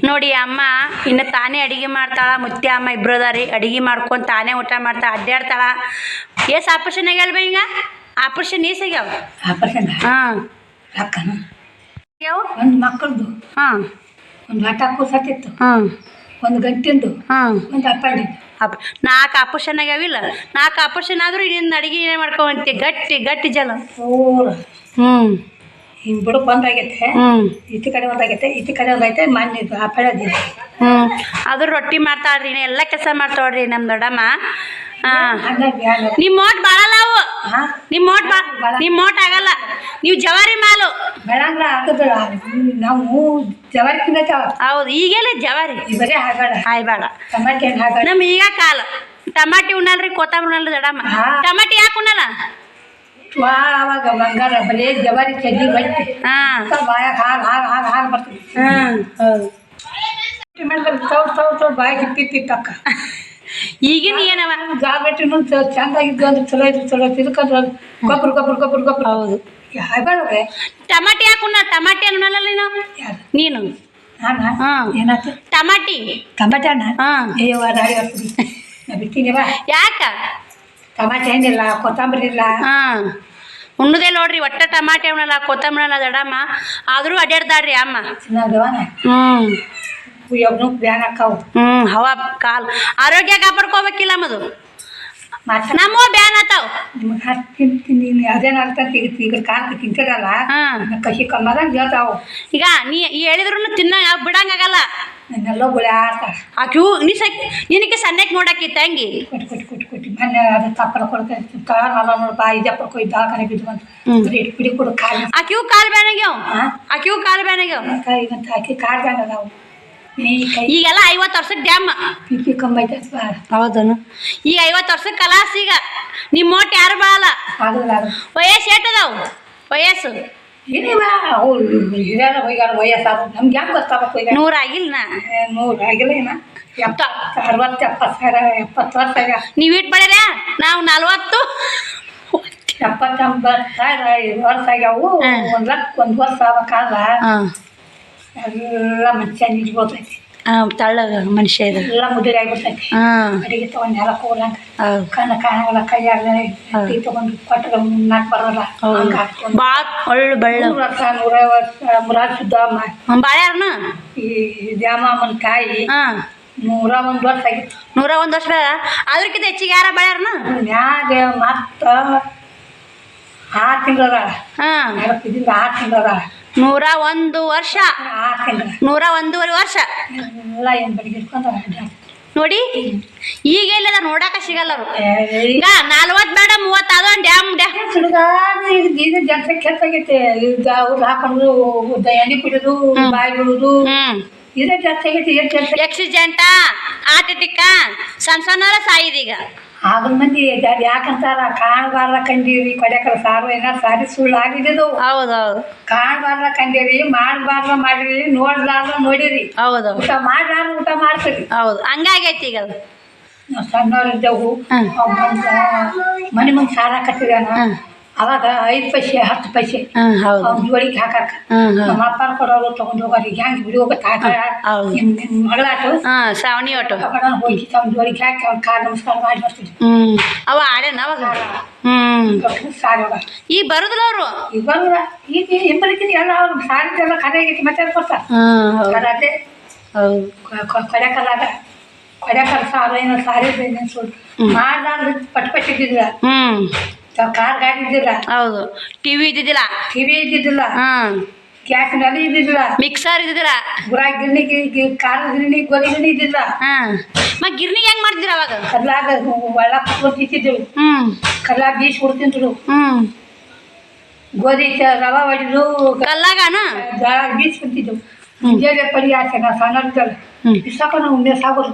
ನೋಡಿ. ಅಮ್ಮ ಇನ್ನು ತಾನೇ ಅಡುಗೆ ಮಾಡ್ತಾಳೆ. ಮುತ್ಯ ಅಮ್ಮ ಇಬ್ಬರು ಅದಾರಿ. ಅಡುಗೆ ಮಾಡ್ಕೊಂಡು ತಾನೇ ಊಟ ಮಾಡ್ತಾಳೆ, ಅಡ್ಡಾಡ್ತಾಳೆ. ಎಷ್ಟು ಆಪ್ರೇಷನ್ ಆಗ್ಯಾವ ಹಿಂಗ? ಆಪ್ರೇಷನ್ ಆಗ್ಯಾವ? ಆಪ್ರೇಷನ್ ಹಾಂ ಯಾವ ಒಂದು ಮಕ್ಕಳದು. ಹಾಂ ಒಂದು ಆಟ ಕೂಸತ್ತಿತ್ತು, ಹಾಂ ಒಂದು ಗಂಟಿಂದು, ಹಾಂ ಒಂದು ಅಪ್ಪಾಡಿದ್ದು. 4 ಆಪರೇಷನ್ ಆಗ್ಯಾವಿಲ್ಲ. 4 ಆಪರೇಷನ್ ಆದರೂ ನಿನ್ನ ಅಡಿಗೆ ಏನೇ ಮಾಡ್ಕೊಂಬಂತೆ ಗಟ್ಟಿ ಗಟ್ಟಿ ಜಲ. ಪೂರ ಹಿಂಗೆ ಬುಡಕ್ಕೆ ಒಂದಾಗೈತೆ, ಹ್ಞೂ ಈಚೆ ಕಡೆ ಒಂದಾಗೈತೆ, ಈಚೆ ಕಡೆ ಒಂದೈತೆ. ಮಣ್ಣಿದ್ದು ಅಪ್ಪಾಡಿದ್ದು. ಅದು ರೊಟ್ಟಿ ಮಾಡ್ತಾಳ್ರಿ, ಎಲ್ಲ ಕೆಲಸ ಮಾಡ್ತಾಳ್ರಿ ನಮ್ಮ ದೊಡ್ಡಮ್ಮ. ಹಾಂ ಹಂಗಾಗಿ ನಿಮ್ಮ ಮೋಟ್ ಬಾಳಲ್ಲ ಅವು, ನಿಮ್ಮ ಮೋಟ್ ಆಗಲ್ಲ. ನೀವು ಜವಾರಿ ಮಾಲು ಬೆಳಂಗ್ರ ಹಾಕಿದ್ರ ನಾವು ಜವಾರಿ ತಿನ್ನತ್ತಾವ. ಹೌದು, ಈಗೆಲ್ಲ ಜವಾರಿ ಬರೀ ಹಾಗಾಡ ಹಾಯ್ಬೇಡ. ಟಮಾಟೆ ಹಣ್ಣು ಹಾಗಾಡ. ನಮ್ಮ ಈಗ ಕಾಲ ಟಮಾಟಿ ಉಣ್ಣಲ್ರಿ, ಕೊತ್ತಂಬರಿ ಉಣ್ಣಲ್ರಿ ದೊಡ್ಡಮ್ಮ. ಟಮಾಟಿ ಯಾಕೆ ಉಣ್ಣಲ್ಲ? ಅವಾಗ ಬಂಗಾರ ಬರೀ ಜವಾರಿ ಚಡ್ಡಿ ಬಟ್ಟಿ ಬಾಯಾಗ ಹಾಲು ಬರ್ತದೆ. ಹೌದು, ಮಾಡಿದ್ರೆ ತೌಡ್ ಬಾಯಿಗೆ ಇಪ್ಪಿತ್ತಕ್ಕ. ಈಗಿನ ಏನವ ಜೋಳ ರೊಟ್ಟಿನೂ ಚಂದಾಗಿದ್ದು ಅಂದ್ರೆ ಚಲೋ ಇದ್ರು, ಚಲೋ ತಿಳ್ಕೊಂಡ್ರೆ ಗೊಬ್ಬರ. ಹೌದು, ಹಾಗಾಡ್ರೆ ಟಮಾಟಿ ಯಾಕೆ ಉಣ್ಣ? ಟಮಾಟಿ ಅನ್ನಲ್ಲ ನೀನು. ನಾನು ಏನಾಯ್ತು? ಟಮಾಟಿ ಹಣ್ಣ ಅಯ್ಯವ್ವ ದಾಡಿ ಬರ್ತದೆ. ನಾ ಬಿಡ್ತೀನಿವ. ಯಾಕ? ಟಮಾಟೆ ಹಣ್ಣಿಲ್ಲ, ಕೊತ್ತಂಬರಿ ಇಲ್ಲ. ಉಣ್ಣುದೇ ನೋಡ್ರಿ, ಒಟ್ಟ ಟಮಾಟೆ ಉಣ್ಣಲ್ಲ, ಕೊತ್ತಂಬರಿ ಅಲ್ಲ ದೊಡ್ಡಮ್ಮ. ಆದರೂ ಅಡ್ಯಾಡ್ದಾಡ್ರಿ ಅಮ್ಮ. ಚೆನ್ನಾಗವನ ಒಬ್ಬನು ಬ್ಯಾನ್ ಹಾಕಾವು. ಹವಾ ಕಾಲ್ ಆರೋಗ್ಯ ಕಾಪಾಡ್ಕೋಬೇಕಿಲ್ಲ ಮದು. ನಮ್ಮ ಬ್ಯಾನ್ ಆತಾವ. ನಿಮ್ಗೆ ಹಾಕಿ ತಿಂತೀನಿ ಅದೇನಾಗ್ತಂತ ಈಗ ಕಾಲು ತಿಂತಿರಲ್ಲ, ಕಸಿ ಕಮ್ಮದಾಗ ಹೇಳ್ತಾವು. ಈಗ ನೀ ಹೇಳಿದ್ರು ತಿನ್ನ ಬಿಡಂಗಾಗಲ್ಲ. ನನ್ನೆಲ್ಲ ಗುಳಿ ಆಡ್ತಾರೆ. ಆಕ್ಯೂ ನಿನಗೆ ಸಣ್ಣಕ್ಕೆ ನೋಡಾಕಿ ತಂಗಿ ಕೊಟ್ಟು ಮೊನ್ನೆ ಅದು ತಪ್ಪಲ ಕೊಡ್ತಾರೆ. ತಳ ನೋಡು ಬಾ ಇದಪ್ಪಡ್ಕೊ ಇದ್ದ ದವಾಖಾನೆ ಬಿದ್ದು ಬಂತು. ಪಿಡಿ ಕೊಡು ಕಾಲು. ಆಕ್ಯೂ ಕಾಲು ಬ್ಯಾನಾಗ್ಯಾವ. ಆಕ್ಯೂ ಕಾಲು ಬ್ಯಾನಾಗ್ಯಾವ. ಇವತ್ತು ಹಾಕಿ ಕಾಲು ಬ್ಯಾನ್ ಅದಾವು. ಈಗೆಲ್ಲ 50 ವರ್ಷಕ್ಕೆ ಡ್ಯಾಮ್. ಪಿ ಕಮ್ಮೈತೆ. ಹೌದನು? ಈಗ 50 ವರ್ಷಕ್ಕೆ ಕಲಾಸ್. ಈಗ ನಿಮ್ಮ ಮೋಟ್ ಯಾರು ಬಾಳಲ್ಲ. ವಯಸ್ಸು ಏಟದಾವು? ವಯಸ್ಸು ಏನಿವ ಅವ್ರು ಹಿರಿಯರ ಹೋಗ್ಯಾರ. ವಯಸ್ಸಾದ ನಮ್ಗೆ ಯಾಕೆ ಗೊತ್ತಾಗಬೇಕು? ಈಗ 100 ಆಗಿಲ್ಲ. 100 ಆಗಿಲ್ಲ. ಏನ 60 70 ವರ್ಷ ಆಗ್ಯಾವ. ನೀವು ಇಟ್ಟು ಬಡ್ಯಾರ, ನಾವು 40 70 ವರ್ಷ ಆಗ್ಯಾವು. 1 ವರ್ಷ ಆಗ್ಬೇಕಾದ್ರೆ ಎಲ್ಲ ಮನುಷ್ಯ ನಿಲ್ಬೋದೈತಿ. ತಳ್ಳಗ ಮನುಷ್ಯ ಇದೆ, ಎಲ್ಲ ಮುದುರೆ ಆಗ್ಬಿಡ್ತೈತಿ. ಅಡಿಗೆ ತಗೊಂಡು ಎಲ್ಲ ಕೂಲಂಗ ಕಣ್ಣು ಕಾಣಲ್ಲ, ಕೈಯಾಗ ತಗೊಂಡು ಕೊಟ್ಟರೆ ಮುನ್ನಾಕ್ ಬರೋಲ್ಲ. ಭಾಳ ಒಳ್ಳೆ ಬಳ್ಳ 100 ವರ್ಷ ಮುರಾರ್ ಸಿದ್ದಮ್ಮ ಬಾಳ್ಯಾರನ ಈ ದ್ಯಾಮಮ್ಮನ ಕಾಯಿ 101 ವರ್ಷ ಆಗಿತ್ತು. 101 ವರ್ಷ. ಅದ್ರಕ್ಕಿಂತ ಹೆಚ್ಚಿಗೆ ಯಾರ ಬಾಳ್ಯಾರನ? ಮ್ಯಾಗ ಮತ್ತ 6 ತಿಂಗಳದ. 6 ತಿಂಗಳದ. 101 ವರ್ಷ. 6 ತಿಂಗಳ. 101 ವರ್ಷ ಎಲ್ಲ ಏನು ಬಡಿಗೆ ಇಟ್ಕೊಂಡು ನೋಡಿ. ಈಗ ಎಲ್ಲದ ನೋಡಾಕ ಸಿಗಲ್ಲ ಅವರು. ಈಗ 40 ಬೇಡ 30 ಅದ ಡ್ಯಾಮ್ ಈಗ ಜನಸಂಖ್ಯೆ ಹೆಚ್ಚಾಗೈತೆ. ಈಗ ಅವ್ರು ಹಾಕೊಂಡು ಎಣ್ಣೆ ಕುಡಿಯೋದು, ಬಾಯಿ ಬಿಡೋದು, ಇದೇ ಜಾಸ್ತಿ ಆಗೈತಿ. ಆಕ್ಸಿಡೆಂಟ, ಆಟಿಟಿಕ್ಕ ಸಣ್ಣ ಸಾಯಿದೀಗ. ಆದ್ರ ಮಂದಿ ಯಾಕಂತಾರ ಕಾಣಬಾರ್ದ ಕಂಡೀರಿ ಕೊಡ್ಯಾಕರ ಸಾರು ಏನಾರು ಸಾರಿ ಸುಳ್ಳು ಆಗಿದ್ದು. ಹೌದೌದು. ಕಾಣಬಾರ್ದ ಕಂಡೀರಿ, ಮಾಡಬಾರ್ದ ಮಾಡಿರಿ, ನೋಡ್ಲಾರ್ದ ನೋಡಿರಿ. ಹೌದು. ಊಟ ಮಾಡ್ಲಾರ್ದ ಊಟ ಮಾಡ್ತೀರಿ. ಹೌದು, ಹಂಗಾಗೈತಿ ಈಗ ಅದು. ನಾವು ಸಣ್ಣವ್ರಿದ್ದೆವು. ಮನೆ ಮುಂದೆ ಸಾರ ಕಟ್ಟಿದಾನ. ಅವಾಗ 5 ಪೈಸೆ 10 ಪೈಸೆ ಅವ್ನ ಜೋಳಿಗೆ ಹಾಕಾಕ ನಮ್ಮ ಅಪ್ಪ ಕೊಡೋರು ತಗೊಂಡು ಹೋಗೋರು. ಹೆಂಗೆ ಬಿಡಿ ಹೋಗುತ್ತೆ ನಿಮ್ಮ ಮಗಳಾಟು ಶ್ರಾವಣಿ ಆಟೋ ಹೋಗಿ ತಮ್ಮ ಜೋಳಿಗೆ ಹಾಕಿ ಅವ್ನ ಕಾಲು ನಮಸ್ಕಾರ ಮಾಡಿ ಬರ್ತಿದ್ವಿ. ಅವ ಆಡೇನ ಅವಾಗ. ಸಾರೋಗ ಈಗ ಬರುದಿಲ್ಲ ಅವರು. ಈಗ ಬರೋದ. ಈಗ ಹಿಂಬಲಿಕ್ಕಿಂತ ಎಲ್ಲ ಅವ್ರು ಸಾರಿದ್ದೆಲ್ಲ ಕಡೆ ಆಗೈತಿ. ಮತ್ತೆ ಕೊಡ್ತಾರೆ ಕರಾಟೆ ಕೊಡ್ಯಾಕಲ್ಲಾಗ ಕೊಡ್ಯಾಕಲ್ಲ ಸಾರು ಏನೋ ಸಾರಿದ್ದೇನೆ ಸುಳ್ಳು ಮಾಡ್ಲಾರ್ದು ಪಟ್ ಇದ್ದಿದ್ರ. ಕಾರ್ ಗಾಡಿ ಇದ್ದಿಲ್ಲ. ಹೌದು. ಟಿವಿ ಇದ್ದಿದ್ದಿಲ್ಲ. ಗ್ಯಾಸ್ನಲ್ಲಿ ಇದ್ದಿದ್ದಿಲ್ಲ. ಮಿಕ್ಸರ್ ಇದ್ದಿದ್ದಿಲ್ಲ. ಗಿರ್ನಿಗೆ ಖಾರ ಗಿರ್ನಿ ಗೋಧಿ ಗಿರ್ನಿ ಇದ್ದಿಲ್ಲ. ಮತ್ತೆ ಗಿರ್ನಿಗೆ ಹೆಂಗ್ ಮಾಡ್ತಿದ್ರ ಅವಾಗ? ಕಲ್ಲಾಗ ಒಳ್ಳ ಕುತ್ಕೊಂಡು ತಿಂತಿದ್ದೆವು. ಕಲ್ಲ ಬೀಸ್ ಕೊಡ್ತಿಂದ್ರು. ಗೋಧಿ ರವಾ ಹೊಡಿದ್ರು ಕಲ್ಲಾಗನ ಜೋಳ ಬೀಸ್ ಕುಂತಿದ್ದೆವು. ಮುಂಜಾನೆ ಪಡಿ ಆಸೆ ನಾವು ಸಣ್ಣದಿದ್ದಲ್ಲ ಬಿಸಾಕ ನಾವು ಉಂಡೆ ಸಾಗೋದು.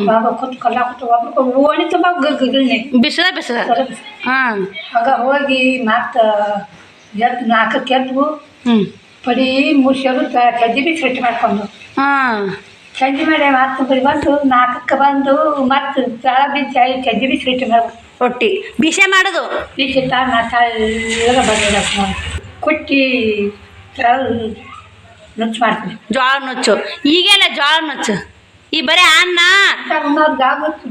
ಬಾಬಾ ಕೊತ್ತು ಕಲ್ಲ ಕೊಟ್ಟು ಒಬ್ರು ಓಣಿ ತುಂಬ ಗಿರ್ನಿ ಬಿಸಿಲ ಹಂಗ ಹೋಗಿ ಮತ್ತೆ ಎದ್ದು 4ಕ್ಕೆ ಎದ್ದು ಪಡಿ ಮುರ್ಸೋರು ಚಜ್ಜಿ ಬಿ ಸೆಟ್ ಮಾಡ್ಕೊಂಡು ಚಜ್ಜಿ ಮಾಡಿ ಮತ್ತೆ ಬರಿ ಬಂದು 4ಕ್ಕೆ ಬಂದು ಮತ್ತೆ ಜಳ ಬೀಸಿ ಚಜ್ಜಿ ಬಿ ಸೆಟ್ ಮಾಡ್ಬೇಕು. ರೊಟ್ಟಿ ಬಿಸಿ ಮಾಡೋದು. ಬಿಸಿಟ್ಟ ನಾ ಎಲ್ಲ ಬಂದಿಡಕ್ಕೆ ಕೊಟ್ಟಿ ನುಚ್ಚು ಮಾಡ್ತೀನಿ. ಜೋಳ ನುಚ್ಚು. ಈಗೆಲ್ಲ ಜೋಳ ನುಚ್ಚು ಈ ಬರೀ ಅನ್ನ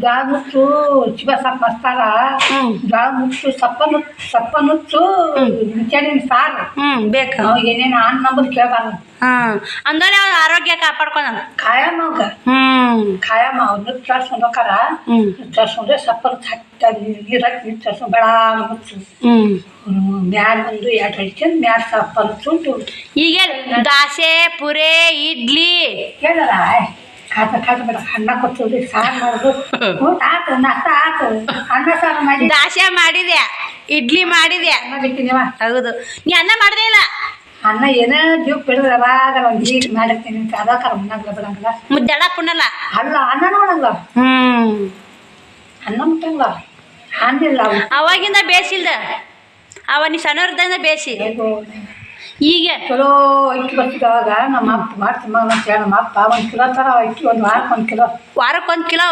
ಜೋಳ ಮುಚ್ಚು ಚಿವ ಸೊಪ್ಪು ಮಸ್ತಾರ ಜೋಳ ಮುಚ್ಚು ಸಪ್ಪನುಚ್ಚು ಮುಂಚೆನಿನ ಸಾರು ಬೇಕು ಏನೇನು ಅನ್ನ ನಂಬುದು ಕೇಳಬಾರ್ದು ಅಂದ್ರೆ ಆರೋಗ್ಯ ಕಾಪಾಡ್ಕೊಂಡ ಕಾಯಮ್ಮ ಅವಾಗ ಕಾಯಮ್ಮ ಅವ್ರು ತರ್ಸ್ಕೊಂಡು ಹೋಗಾರ ತರ್ಸ್ಕೊಂಡ್ರೆ ಸಪ್ಪನು ನೀರಾಕಿ ತರ್ಸ್ಕೊಂಡು ಬೆಳ ಮುಚ್ಚು ಮ್ಯಾಲ ಒಂದು 2 ಹಚ್ಕೊಂಡು ಮ್ಯಾಲ ಸಪ್ಪನು ಸುಟ್ಟು ಈಗ ದೋಸೆ ಪುರಿ ಇಡ್ಲಿ ಕೇಳಲ್ಲ ಕಾತ ಬೇಡ ಅನ್ನ ಕೊಡ್ತೀವಿ ಸಾರು ಮಾಡೋದು ಊಟ ಆತು ನಾಷ್ಟ ಆತು ಅನ್ನ ಸಾರು ಮಾಡಿ ದೋಸೆ ಮಾಡಿದ್ಯಾ ಇಡ್ಲಿ ಮಾಡಿದ್ಯಾ ಅನ್ನ ಬಿಟ್ಟಿದ್ದೀವ ಹೌದು ನೀ ಅನ್ನ ಮಾಡ್ದೇ ಇಲ್ಲ ಅನ್ನ ಏನೋ ಜೀವ ಬಿಡಿದ್ರೆ ಯಾವಾಗ ಒಂದು ಈಗ ಮಾಡಿರ್ತೀನಿ ಅದಕ್ಕಾರ ಉಣ್ಣಂಗಿಲ್ಲ ಬಿಡಂಗಿಲ್ಲ ಮುದ್ದೆಳ ಪುಣ್ಣಲ್ಲ ಅಲ್ಲ ಅನ್ನನೂ ಉಣ್ಣಂಗಿಲ್ಲ ಅನ್ನ ಮುಟ್ಟಂಗಿಲ್ಲ ಅನ್ನಿಲ್ಲ ಅವಾಗಿಂದ ಬೇಸಿಲ್ದ ಅವ ನೀ ಸಣ್ಣವ್ರದಿಂದ ಬೇಸಿ ಈಗ ಚಲೋ ಅಕ್ಕಿ ಬರ್ತಿದ್ದ ಅವಾಗ ನಮ್ಮ ಅಪ್ಪ ಮಾಡ್ತೀನಿ ಅಂತ ಹೇಳಿ ನಮ್ಮ ಅಪ್ಪ 1 ಕಿಲೋ ಥರ ಅಕ್ಕಿ ಒಂದು ವಾರಕ್ಕೆ 1 ಕಿಲೋ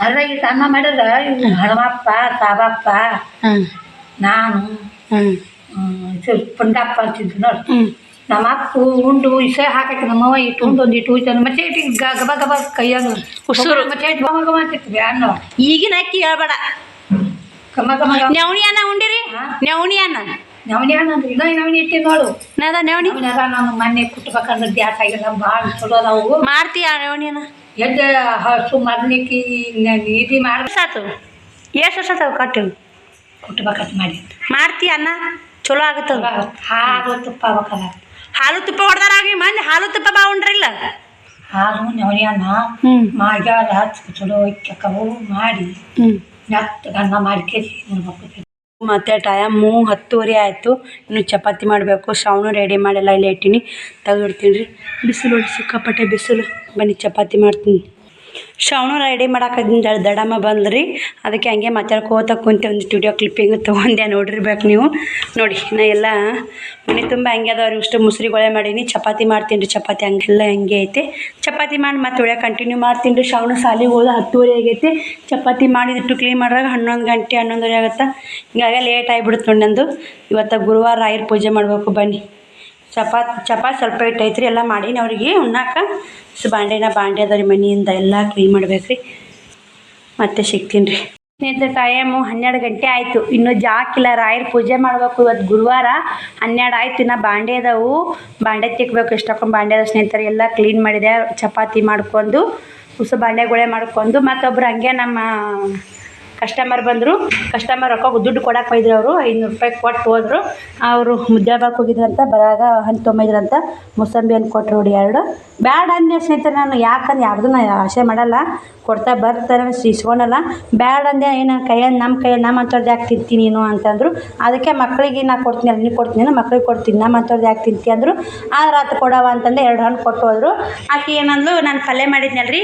ಅಲ್ಲ ಈಗ ಅನ್ನ ಮಾಡಿದ್ರೆ ಹಣಮಪ್ಪ ಸಾಬಪ್ಪ ನಾನು ಪುಂಡಪ್ಪ ಅಂತಿದ್ದು ನೋಡಿ ನಮ್ಮ ಅಪ್ಪ ಉಂಡು ಇಸೆ ಹಾಕಕ್ಕೆ ನಮ್ಮವ್ವ ಇಟ್ಟು ಒಂದು ಇಟ್ಟು ಉಯ್ತಾನೆ ಮತ್ತೆ ಇಟ್ಟು ಗಬ ಗಬ ಕೈಯಾಗ ಉಸುರು ಮತ್ತೆ ಗಮ ಗಮ ಅಂತಿರ್ತೀವಿ ಅನ್ನ ಈಗಿನ ಅಕ್ಕಿ ಹೇಳ್ಬೇಡ ಗಮ ಗಮ ನವಣಿ ಅನ್ನ ಉಂಡಿರಿ ನವಣಿ ಅನ್ನ ಅಂದ್ರೆ ಇನ್ನೂ ನವಣಿ ಇಟ್ಟಿ ನೋಡು ನವಣಿ ನಾನು ಮೊನ್ನೆ ಕುಟ್ಬೇಕಂದ್ರೆ ಗ್ಯಾಸ್ ಆಗಿಲ್ಲ ಭಾಳ ಚಲೋ ಅದಾವು ಮಾಡ್ತೀಯ ನವಣಿ ಅನ್ನ ಎದ್ದು ಹಸು ಮರ್ಲಿಕ್ಕೆ ಇದು ಮಾಡಿ ಸಾತು ಎಷ್ಟು ಸಾತು ಕಟ್ಟಿವು ಕುಟ್ಬೇಕಂತ ಮಾಡಿ ಮಾಡ್ತೀಯ ಅನ್ನ ಚಲೋ ಆಗುತ್ತಲ್ಲ ಹಾಲು ತುಪ್ಪ ಆಗ್ಬೇಕಲ್ಲ ಹಾಲು ತುಪ್ಪ ಹೊಡೆದಾರಾಗಿ ಮಂದಿ ಹಾಲು ತುಪ್ಪ ಬಾ ಉಂಡ್ರಿಲ್ಲ ಹಾಲು ನವಣಿ ಅನ್ನ ಮಾಡ್ಯಾರ ಚಲೋ ಇಕ್ಕವು ಮಾಡಿ ನೆತ್ತಗೆ ಅನ್ನ ಮಾಡಿ ಕೆಸಿ ನೋಡ್ಬೇಕು ಮತ್ತು ಟೈಮು 10:30 ಆಯಿತು ಇನ್ನು ಚಪಾತಿ ಮಾಡಬೇಕು ಶ್ರಾವಣ ರೆಡಿ ಮಾಡಿಲ್ಲ ಇಲ್ಲಿ ಇಟ್ಟೀನಿ ತೆಗೆದಿಡ್ತೀನಿ ರೀ ಬಿಸಿಲು ನೋಡಿ ಸಿಕ್ಕಾಪಟ್ಟೆ ಬಿಸಿಲು ಬನ್ನಿ ಚಪಾತಿ ಮಾಡ್ತೀನಿ ಶ್ರಾವಣ ರೆಡಿ ಮಾಡಾಕದಿಂದ ದಡಮ್ಮ ಬಂದ್ರಿ ಅದಕ್ಕೆ ಹಂಗೆ ಮಾತಾಡ್ಕೋತ ಕುಂತೆ ಒಂದು ಸ್ಟುಡಿಯೋ ಕ್ಲಿಪ್ಪಿಂಗ್ ತೊಗೊಂಡೆ ನೋಡಿರ್ಬೇಕು ನೀವು ನೋಡಿ ನಾ ಎಲ್ಲ ಮನೆ ತುಂಬ ಹಂಗೆ ಅದಾವ್ರಿ ಇಷ್ಟು ಮುಸ್ರಿಗೊಳೆ ಮಾಡೀನಿ ಚಪಾತಿ ಮಾಡ್ತೀನಿ ರೀ ಚಪಾತಿ ಹಂಗೆಲ್ಲ ಹಂಗೆ ಐತೆ ಚಪಾತಿ ಮಾಡಿ ಮತ್ತೆ ಒಳ್ಳೆ ಕಂಟಿನ್ಯೂ ಮಾಡ್ತೀನಿ ರೀ ಶ್ರಾವಣ ಸಾಲಿಗೆ ಹೋದ 10:30 ಆಗೈತೆ ಚಪಾತಿ ಮಾಡಿದಿಟ್ಟು ಕ್ಲೀನ್ ಮಾಡ್ರಾಗ 11 ಗಂಟೆ 11:30 ಆಗುತ್ತೆ ಹಿಂಗಾಗಿ ಲೇಟ್ ಆಗಿಬಿಡುತ್ತೆ ನೋಡಿ ನಂದು ಇವತ್ತು ಗುರುವಾರ ರಾಯರ ಪೂಜೆ ಮಾಡಬೇಕು ಬನ್ನಿ ಚಪಾತಿ ಸ್ವಲ್ಪ ಇಟ್ಟೈತ್ರಿ ಎಲ್ಲ ಮಾಡೀನಿ ಅವ್ರಿಗೆ ಉಣ್ಣಾಕ ಬಾಂಡೆ ಅದ ರೀ ಮನೆಯಿಂದ ಎಲ್ಲ ಕ್ಲೀನ್ ಮಾಡ್ಬೇಕು ರೀ ಮತ್ತೆ ಸಿಗ್ತೀನಿ ರೀ ಸ್ನೇಹಿತರೆ ಟೈಮು 12 ಗಂಟೆ ಆಯಿತು ಇನ್ನೂ ಜಾಕಿಲ್ಲ ರಾಯರ ಪೂಜೆ ಮಾಡಬೇಕು ಇವತ್ತು ಗುರುವಾರ 12 ಆಯಿತು ಇನ್ನು ಬಾಂಡೆ ಅದಾವು ಬಾಂಡೆ ತಿಕ್ಕಬೇಕು ಎಷ್ಟೊಂದು ಬಾಂಡೆ ಅದ ಸ್ನೇಹಿತರೆ ಎಲ್ಲ ಕ್ಲೀನ್ ಮಾಡಿದೆ ಚಪಾತಿ ಮಾಡ್ಕೊಂಡು ಹೊಸ ಬಾಂಡೆಗಳೇ ಮಾಡ್ಕೊಂಡು ಮತ್ತೊಬ್ರು ಹಂಗೆ ನಮ್ಮ ಕಸ್ಟಮರ್ ಬಂದರು ಕಸ್ಟಮರ್ ರೊಕ್ಕ ದುಡ್ಡು ಕೊಡಕ್ಕೆ ಹೋಯ್ದ್ರು ಅವರು 500 ರೂಪಾಯಿ ಕೊಟ್ಟು ಹೋದರು ಅವರು ಮುದ್ದೆ ಹೋಗಿದ್ರಂತ ಬರಾಗ ಹಣ್ಣು ತೊಗೊಂಬಂದ್ರಂತ ಮೂಸಂಬಿ ಹಣ್ಣು ಕೊಟ್ಟರು ನೋಡಿ 2 ಬ್ಯಾಡ ಅಂದೆ ಸ್ನೇಹಿತರೆ ನಾನು ಯಾಕಂದ್ರೆ ಯಾರ್ದು ಆಸೆ ಮಾಡಲ್ಲ ಕೊಡ್ತಾ ಬರ್ತಾರೆ ಇಸ್ಕೊಳಲ್ಲ ಬ್ಯಾಡ ಅಂದೆ ಏನು ನಮ್ಮ ಕೈಯಲ್ಲಿ ನಮ್ಮ ಅಂಥವ್ರದ್ದು ಯಾಕೆ ತಿಂತೀನಿ ನೀನು ಅಂತಂದರು ಅದಕ್ಕೆ ಮಕ್ಕಳಿಗೆ ನಾ ಕೊಡ್ತೀನಿ ಅಲ್ಲಿ ನೀನು ಕೊಡ್ತೀನಿ ಮಕ್ಳಿಗೆ ಕೊಡ್ತೀನಿ ನಮ್ಮ ಅಂಥವ್ರದ್ದು ಯಾಕೆ ತಿಂತಿ ಅಂದರು ಆದ್ರೆ ಆತ ಕೊಡವ ಅಂತಂದೆ 2 ಹಣ್ಣು ಕೊಟ್ಟು ಹೋದರು ಆಕೆ ಏನಂದ್ಲು ನಾನು ಪಲ್ಯ ಮಾಡಿದ್ನಲ್ರಿ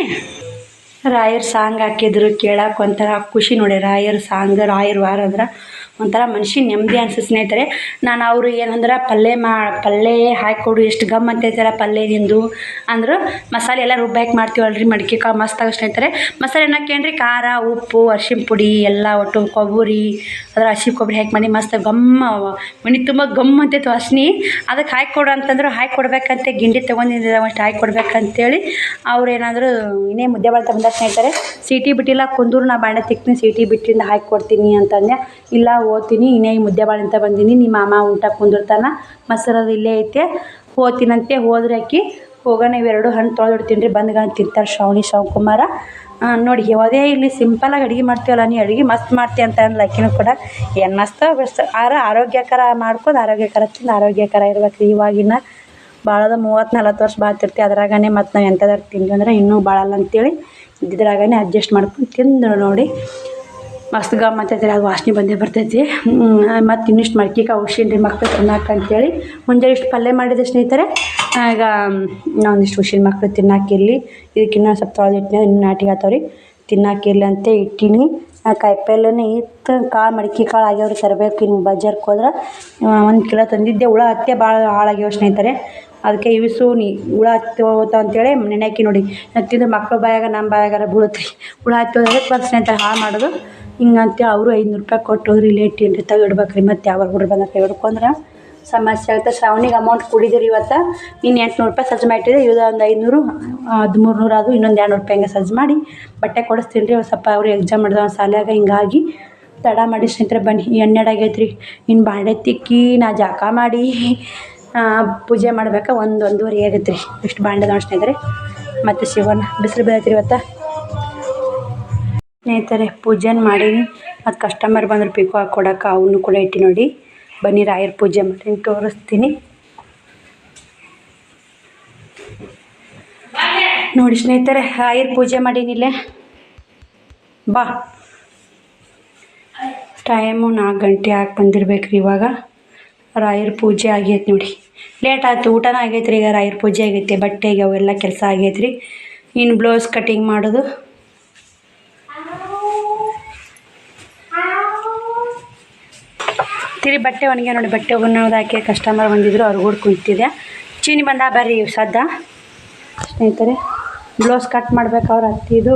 ರಾಯರ್ ಸಾಂಗ್ ಹಾಕಿದ್ರು ಕೇಳಕ್ಕೆ ಒಂಥರ ಖುಷಿ ನೋಡಿ ರಾಯರ್ ಸಾಂಗ್ ರಾಯರ್ ವಾರ ಅಂದ್ರೆ ಒಂಥರ ಮನುಷ್ಯ ನೆಮ್ಮದಿ ಅನ್ಸುತ್ತೆ ಸ್ನೇಹಿತರೆ ನಾನು ಅವರು ಏನಂದ್ರೆ ಪಲ್ಯ ಹಾಕಿಕೊಡು ಎಷ್ಟು ಗಮ್ ಅಂತೈತಲ್ಲ ಪಲ್ಯದಿಂದು ಅಂದರು ಮಸಾಲೆ ಎಲ್ಲ ರುಬ್ಬಾಕಿ ಮಾಡ್ತೀವಲ್ರಿ ಮಡಿಕೆ ಕಾಳು ಮಸ್ತ್ ಆಗ ಸ್ನೇಹಿತರೆ ಮಸಾಲೆ ಹಾಕೇನ್ರಿ ಖಾರ ಉಪ್ಪು ಅರಿಶಿನ ಪುಡಿ ಎಲ್ಲ ಒಟ್ಟು ಕೊಬ್ಬರಿ ಅದ್ರ ಹಸಿ ಕೊಬ್ಬರಿ ಹಾಕಿ ಮಾಡಿ ಮಸ್ತ್ ಗಮ್ಮ ಮನೆ ತುಂಬ ಗಮ್ ಅಂತೈತೆ ವಾಸನೆ ಅದಕ್ಕೆ ಹಾಕಿಕೊಡು ಅಂತಂದ್ರೆ ಹಾಕಿ ಕೊಡ್ಬೇಕಂತೆ ಗಿಂಡಿ ತೊಗೊಂಡಿದ್ದೆ ಅಷ್ಟು ಹಾಕಿ ಕೊಡ್ಬೇಕಂತೇಳಿ ಅವ್ರು ಏನಾದರೂ ಇನ್ನೇ ಮುದ್ದೆ ಮಾಡ್ತಾ ಬಂದ ಸ್ನೇಹಿತರೆ ಸೀಟಿ ಬಿಟ್ಟಿಲ್ಲ ಕುಂದೂರು ನಾ ಬಾಂಡೆ ತಿಕ್ತೀನಿ ಸೀಟಿ ಬಿಟ್ಟಿಂದ ಹಾಕಿ ಕೊಡ್ತೀನಿ ಅಂತಂದೆ ಇಲ್ಲ ಓದ್ತೀನಿ ಇನ್ನೇ ಮುದ್ದೆ ಬಾಳೆ ಅಂತ ಬಂದೀನಿ ನಿಮ್ಮ ಮಾಮ ಊಟ ಕುಂದಿರ್ತಾನ ಮೊಸರದು ಇಲ್ಲೇ ಐತೆ ಹೋಗ್ತೀನಂತೆ ಹೋದ್ರೆ ಅಕ್ಕಿ ಹೋಗೋಣ ಇವೆರಡು ಹಣ್ಣು ತೊಳೆದಿಡ್ತೀನಿ ರೀ ಬಂದ್ಗ ತಿಂತಾರೆ ಶ್ರಾವಣಕುಮಾರ ನೋಡಿ ಯಾವುದೇ ಇಲ್ಲಿ ಸಿಂಪಲಾಗಿ ಅಡುಗೆ ಮಾಡ್ತೀವಲ್ಲ ನೀ ಅಡುಗೆ ಮಸ್ತ್ ಮಾಡ್ತೀವಿ ಅಂತ ಅಂದ್ಲ ಅಕ್ಕಿನೂ ಕೂಡ ಏನು ಮಸ್ತ್ ಬೆಸ್ಟ್ ಆರೋಗ್ಯಕರ ಮಾಡ್ಕೊಂಡು ಆರೋಗ್ಯಕರ ತಿಂದು ಆರೋಗ್ಯಕರ ಇರ್ಬೇಕು ಇವಾಗಿನ ಭಾಳದ 30-40 ವರ್ಷ ಬಾಳ್ತಿರ್ತೀವಿ ಅದ್ರಾಗನೇ ಮತ್ತು ನಾವು ಎಂಥದಾರು ತಿಂದ್ವಿ ಅಂದ್ರೆ ಇನ್ನೂ ಭಾಳಲ್ಲ ಅಂತೇಳಿ ಇದ್ರಾಗನೇ ಅಡ್ಜಸ್ಟ್ ಮಾಡ್ಕೊಂಡು ತಿಂದು ನೋಡಿ ಮಸ್ತ್ ಗಮ್ ಅಂತೈತೆ ಅದು ವಾಸನೆ ಬಂದೇ ಬರ್ತೈತಿ ಮತ್ತು ಇನ್ನಿಷ್ಟು ಮಡ್ಕಿಕಾಯಿ ಉಳ್ಸೀನಿ ರೀ ಮಕ್ಳು ತಿನ್ನಕ್ಕೆ ಅಂತೇಳಿ ಮುಂಜಾನೆ ಇಷ್ಟು ಪಲ್ಯ ಮಾಡಿದೆ ಸ್ನೇಹಿತರೆ ಈಗ ಒಂದಿಷ್ಟು ಉಳ್ಸೀನಿ ಮಕ್ಳು ತಿನ್ನಕ್ಕಿರಲಿ ಇದಕ್ಕಿನ್ನ ಸ್ವಲ್ಪ ತೊಳೆದಿಟ್ಟಿನ ಇನ್ನು ನಾಟಿಗೆ ಆತವ್ರಿ ತಿನ್ನಕ್ಕಿರಲಿ ಅಂತ ಇಟ್ಟೀನಿ ಕಾಯಿಪಲ್ಯನೇ ಇತ್ತು ಕಾಳು ಮಡಿಕೆ ಕಾಳು ಆಗ್ಯಾವ್ರಿ ತರಬೇಕು ಇನ್ನು ಬಜಾರ್ಗೆ ಹೋದ್ರೆ 1 ಕಿಲೋ ತಂದಿದ್ದೆ ಹುಳ ಹತ್ತೆ ಭಾಳ ಹಾಳಾಗ್ಯಾವ ಸ್ನೇಹಿತರೆ ಅದಕ್ಕೆ ಇವಿಸು ಹುಳ ಹತ್ತಿ ಹೋಗ್ತಾವ ಅಂತೇಳಿ ನೆನೆಹಾಕಿ ನೋಡಿ ತಿಂದು ಮಕ್ಳು ಬಾಯಾಗ ನಮ್ಮ ಬಾಯಾಗಾರ ಬೀಳುತ್ತೆ ಹುಳ ಹತ್ತಿ ಹೋದ್ರೆ ಬರ್ತ ಸ್ನೇಹಿತರೆ ಹಾಳು ಮಾಡೋದು ಹಿಂಗಂತೇಳಿ ಅವರು 500 ರೂಪಾಯಿ ಕೊಟ್ಟು ಹೋದ್ರಿ ಲೇಟ್ ಏನು ರೀ ತೆಗಿಡ್ಬೇಕು ರೀ ಮತ್ತು ಯಾವಾಗ ಹುಡ್ರು ಬಂದಾಗ ತೆಗೆಡ್ಕೊಂಡ್ರೆ ಸಮಸ್ಯೆ ಆಗುತ್ತೆ. ಶ್ರಾವಣಿಗೆ ಅಮೌಂಟ್ ಕೊಡಿದಿರಿ ಇವತ್ತು. ನೀನು 800 ರೂಪಾಯಿ ಸಜ್ಜು ಮಾಡಿಟ್ಟಿದ್ರೆ ಇದು ಒಂದು 500 1300 ಅದು ಇನ್ನೊಂದು 200 ರೂಪಾಯಿ ಹಂಗೆ ಸಜ್ಜು ಮಾಡಿ ಬಟ್ಟೆ ಕೊಡಿಸ್ತೀನಿ ರೀ. ಸ್ವಲ್ಪ ಅವ್ರು ಎಕ್ಸಾಮ್ ಮಾಡಿದ ಶಾಲ್ಯಾಗ ಹಿಂಗಾಗಿ ತಡ ಮಾಡಿ ಸ್ನೇಹಿತರೆ ಬನ್ನಿ. 12 ಆಗೈತೆ ರೀ. ಇನ್ನು ಬಾಂಡೆ ತಿಕ್ಕಿ ನಾ ಜಾಕ ಮಾಡಿ ಪೂಜೆ ಮಾಡ್ಬೇಕಾ 1-1:30 ಆಗೈತೆ ರೀ. ಇಷ್ಟು ಬಾಂಡೆದ ಸ್ನೇಹಿತರೆ. ಮತ್ತು ಶಿವನ ಬಿಸಿಲು ಬೀಳೈತೆ ರೀ ಇವತ್ತು ಸ್ನೇಹಿತರೆ. ಪೂಜೆನ ಮಾಡೀನಿ. ಮತ್ತು ಕಸ್ಟಮರ್ ಬಂದ್ರೆ ಪಿಕೋ ಹಾಕ್ಕೊಡಕ್ಕೆ ಅವನು ಕೂಡ ಇಟ್ಟು ನೋಡಿ. ಬನ್ನಿ ರಾಯರ ಪೂಜೆ ಮಾಡಿ ತೋರಿಸ್ತೀನಿ ನೋಡಿ ಸ್ನೇಹಿತರೆ. ರಾಯರ ಪೂಜೆ ಮಾಡೀನಿಲ್ಲೇ ಬಾ. ಟೈಮು 4 ಗಂಟೆ ಆಗಿ ಬಂದಿರ್ಬೇಕು ರೀ. ಇವಾಗ ರಾಯರ ಪೂಜೆ ಆಗೈತೆ ನೋಡಿ. ಲೇಟ್ ಆಯ್ತು, ಊಟನೂ ಆಗೈತೆ ರೀ. ಈಗ ರಾಯರ ಪೂಜೆ ಆಗೈತೆ, ಬಟ್ಟೆಗೆ ಅವೆಲ್ಲ ಕೆಲಸ ಆಗೈತೆ ರೀ. ಇನ್ನು ಬ್ಲೌಸ್ ಕಟಿಂಗ್ ಮಾಡೋದು. ತಿರಿ ಬಟ್ಟೆ ಒಣಗೆ ನೋಡಿ. ಬಟ್ಟೆ ಒಣಗೋದು ಹಾಕಿ ಕಸ್ಟಮರ್ ಬಂದಿದ್ರು, ಅವ್ರು ಕೂಡ ಕುಂತಿದೆ. ಚೀನಿ ಬಂದ ಬರ್ರಿ ಸದ್ದ ಸ್ನೇಹಿತರೆ. ಬ್ಲೌಸ್ ಕಟ್ ಮಾಡ್ಬೇಕು. ಅವ್ರು ಹತ್ತಿದು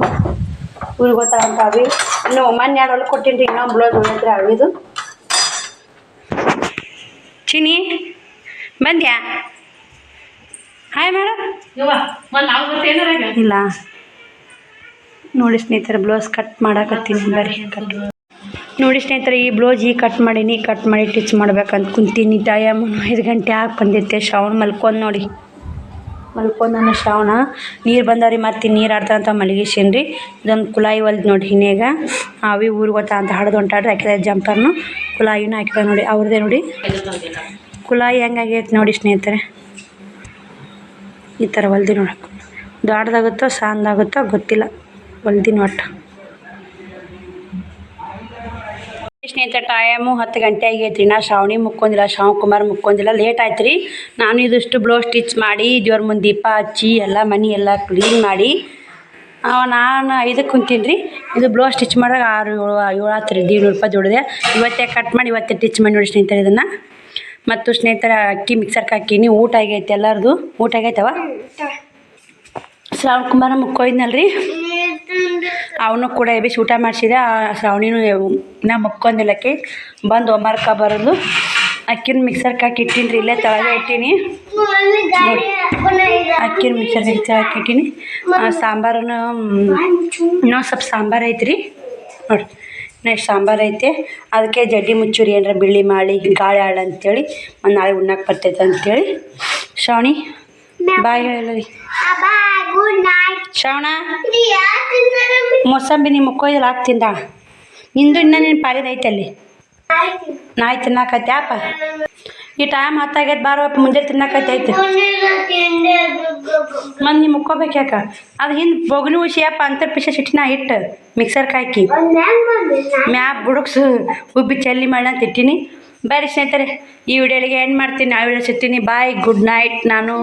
ಊರಿಗೆ ಗೊತ್ತಾಗಂತ ಅವಿ ಇನ್ನು ಮೊನ್ನೆ 2 ಹೊಲ ಕೊಟ್ಟಿನಿ ರೀ. ಇನ್ನೊಂದು ಬ್ಲೌಸ್ ಉಳಿದ್ರೆ ಅವಿದು. ಚೀನಿ ಬಂದ್ಯಾ? Hi madam. ಇಲ್ಲ ನೋಡಿ ಸ್ನೇಹಿತರೆ, ಬ್ಲೌಸ್ ಕಟ್ ಮಾಡಕತ್ತೀನಿ ಬರ್ರಿ. ನೋಡಿ ಸ್ನೇಹಿತರೆ, ಈ ಬ್ಲೌಸ್ ಈಗ ಕಟ್ ಮಾಡೀನಿ. ಕಟ್ ಮಾಡಿ ಟಿಚ್ ಮಾಡ್ಬೇಕಂತ ಕುಂತೀನಿ. ಟೈಮ್ 5 ಗಂಟೆ ಆಗಿ ಬಂದಿತ್ತೆ. ಶ್ರಾವಣ ಮಲ್ಕೊಂಡು ನೋಡಿ, ಮಲ್ಕೊಂಡಾನ ಶ್ರಾವಣ. ನೀರು ಬಂದವ್ರಿ. ಮತ್ತು ನೀರು ಆಡ್ತಾರಂತ ಮಲಗಿಸೀನಿ ರೀ. ಇದೊಂದು ಕುಲಾಯಿ ಹೊಲ್ದು ನೋಡಿ. ಹಿನೇಗ ಅವಿ ಊರಿಗೆ ಗೊತ್ತಾ ಅಂತ ಹಾಡ್ದು ಹೊಂಟಾಡ್ರಿ. ಹಾಕಿದ ಜಂಪರ್ನು ಕುಲಾಯಿನೂ ಹಾಕಿದ ನೋಡಿ. ಅವ್ರದ್ದೇ ನೋಡಿ ಕುಲಾಯಿ ಹೆಂಗಾಗೈತೆ ನೋಡಿ ಸ್ನೇಹಿತರೆ. ಈ ಥರ ಹೊಲ್ದಿ ನೋಡಿ. ದೊಡ್ಡದಾಗುತ್ತೋ ಸಣ್ಣದಾಗುತ್ತೋ ಗೊತ್ತಿಲ್ಲ, ಹೊಲ್ದಿನ ಒಟ್ಟು ಸ್ನೇಹಿತರೆ. ಟೈಮು 10 ಗಂಟೆ ಆಗೈತೆ ರೀ. ನಾ ಶ್ರಾವಣಿ ಮುಕ್ಕೊಂದಿಲ್ಲ, ಶ್ರಾವಣ್ ಕುಮಾರ್ ಮುಕ್ಕೊಂದಿಲ್ಲ. ಲೇಟ್ ಆಯ್ತು ರೀ. ನಾನು ಇದಿಷ್ಟು ಬ್ಲೌಸ್ ಸ್ಟಿಚ್ ಮಾಡಿ ದೇವ್ರ ಮುಂದೆ ದೀಪ ಹಚ್ಚಿ ಎಲ್ಲ ಮನೆ ಎಲ್ಲ ಕ್ಲೀನ್ ಮಾಡಿ ನಾನು 5ಕ್ಕೆ ಕುಂತೀನಿ ರೀ. ಇದು ಬ್ಲೌಸ್ ಸ್ಟಿಚ್ ಮಾಡೋಕೆ 6-7 ಆಯ್ತು ರೀ. 100 ರೂಪಾಯಿ ದುಡಿದೆ. ಇವತ್ತೇ ಕಟ್ ಮಾಡಿ ಇವತ್ತೇ ಸ್ಟಿಚ್ ಮಾಡಿ ನೋಡಿ ಸ್ನೇಹಿತರೆ ಇದನ್ನು. ಮತ್ತು ಸ್ನೇಹಿತರೆ ಅಕ್ಕಿ ಮಿಕ್ಸರ್ಗೆ ಹಾಕೀನಿ. ಊಟ ಆಗೈತೆ ಎಲ್ಲರದು. ಊಟ ಆಗೈತವ. ಶ್ರಾವಣ್ ಕುಮಾರ ಮುಕ್ಕೊಯ್ದನಲ್ರಿ, ಅವನು ಕೂಡ ಎಬ್ಬಿಸಿ ಊಟ ಮಾಡಿಸಿದೆ. ಶ್ರಾವಣಿನೂ ನಾ ಮುಕ್ಕೊಂದಿಲ್ಲಕ್ಕೆ ಬಂದು ಒಮ್ಮರ್ಕ ಬರೋದು. ಅಕ್ಕಿನ ಮಿಕ್ಸರ್ಗೆ ಹಾಕಿ ಇಟ್ಟೀನಿ ರೀ. ಇಲ್ಲೇ ತಳಗೆ ಇಟ್ಟೀನಿ ನೋಡಿ. ಅಕ್ಕಿನ ಮಿಕ್ಸರ್ಗೆ ಹಾಕಿ ಇಟ್ಟೀನಿ. ಸಾಂಬಾರನ್ನು ಇನ್ನೊಂದು ಸ್ವಲ್ಪ ಸಾಂಬಾರು ಐತ್ರಿ ನೋಡಿ. ನೆಕ್ಸ್ಟ್ ಸಾಂಬಾರು ಐತೆ. ಅದಕ್ಕೆ ಜಡ್ಡಿ ಮುಚ್ಚೂರಿ ಏನಾರ ಬಿಳಿ ಮಾಡಿ ಗಾಳಿ ಆಡ ಅಂತೇಳಿ ಒಂದು ನಾಳೆ ಉಣ್ಣಕ್ಕೆ ಬರ್ತೈತೆ ಅಂತೇಳಿ. ಶ್ರಾವಣಿ ಬಾಯ್ ಹೇಳಿಲ್ಲ ರೀ. ಶ್ರಾವಣ ಮೊಸಂಬಿ ನಿಮ್ಮ ಮುಕ್ಕೋಯ್ದಲ್ಲಿ ಹಾಕ್ತಿಂದ ನಿಂದು ಇನ್ನೂ ನಿನ್ನ ಪಾರಿದ ಐತೆ ಅಲ್ಲಿ. ನಾಯಿ ತಿನ್ನಕತ್ತೆ ಅಪ್ಪ. ಈ ಟೈಮ್ 10 ಆಗೈತೆ. ಬಾರಪ್ಪ ಮುಂಜಾನೆ ತಿನ್ನಕತ್ತೆ ಐತೆ. ಮತ್ತು ನೀವು ಮುಕ್ಕೋಬೇಕು ಯಾಕೆ? ಅದು ಹಿಂದೆ ಬೊಗಣಿ ಉಸಿ ಅಪ್ಪ ಅಂತರ್ ಪಿಶ ಸಿಟ್ಟಿನ ಇಟ್ಟು ಮಿಕ್ಸರ್ಗೆ ಹಾಕಿ ಮ್ಯಾಪ್ ಬುಡುಕ್ಸು ಉಬ್ಬಿ ಚಲ್ಲಿ ಮಾಡಿ ಅಂತ ಇಟ್ಟೀನಿ. ಬರ್ರಿ ಸ್ನೇಹಿತರೆ, ಈ ವಿಡಿಯೋಲಿಗೆ ಎಂಡ್ ಮಾಡ್ತೀನಿ. ಆ ವಿಡಿಯೋ ಸಿಗ್ತೀನಿ. ಬಾಯ್, ಗುಡ್ ನೈಟ್. ನಾನು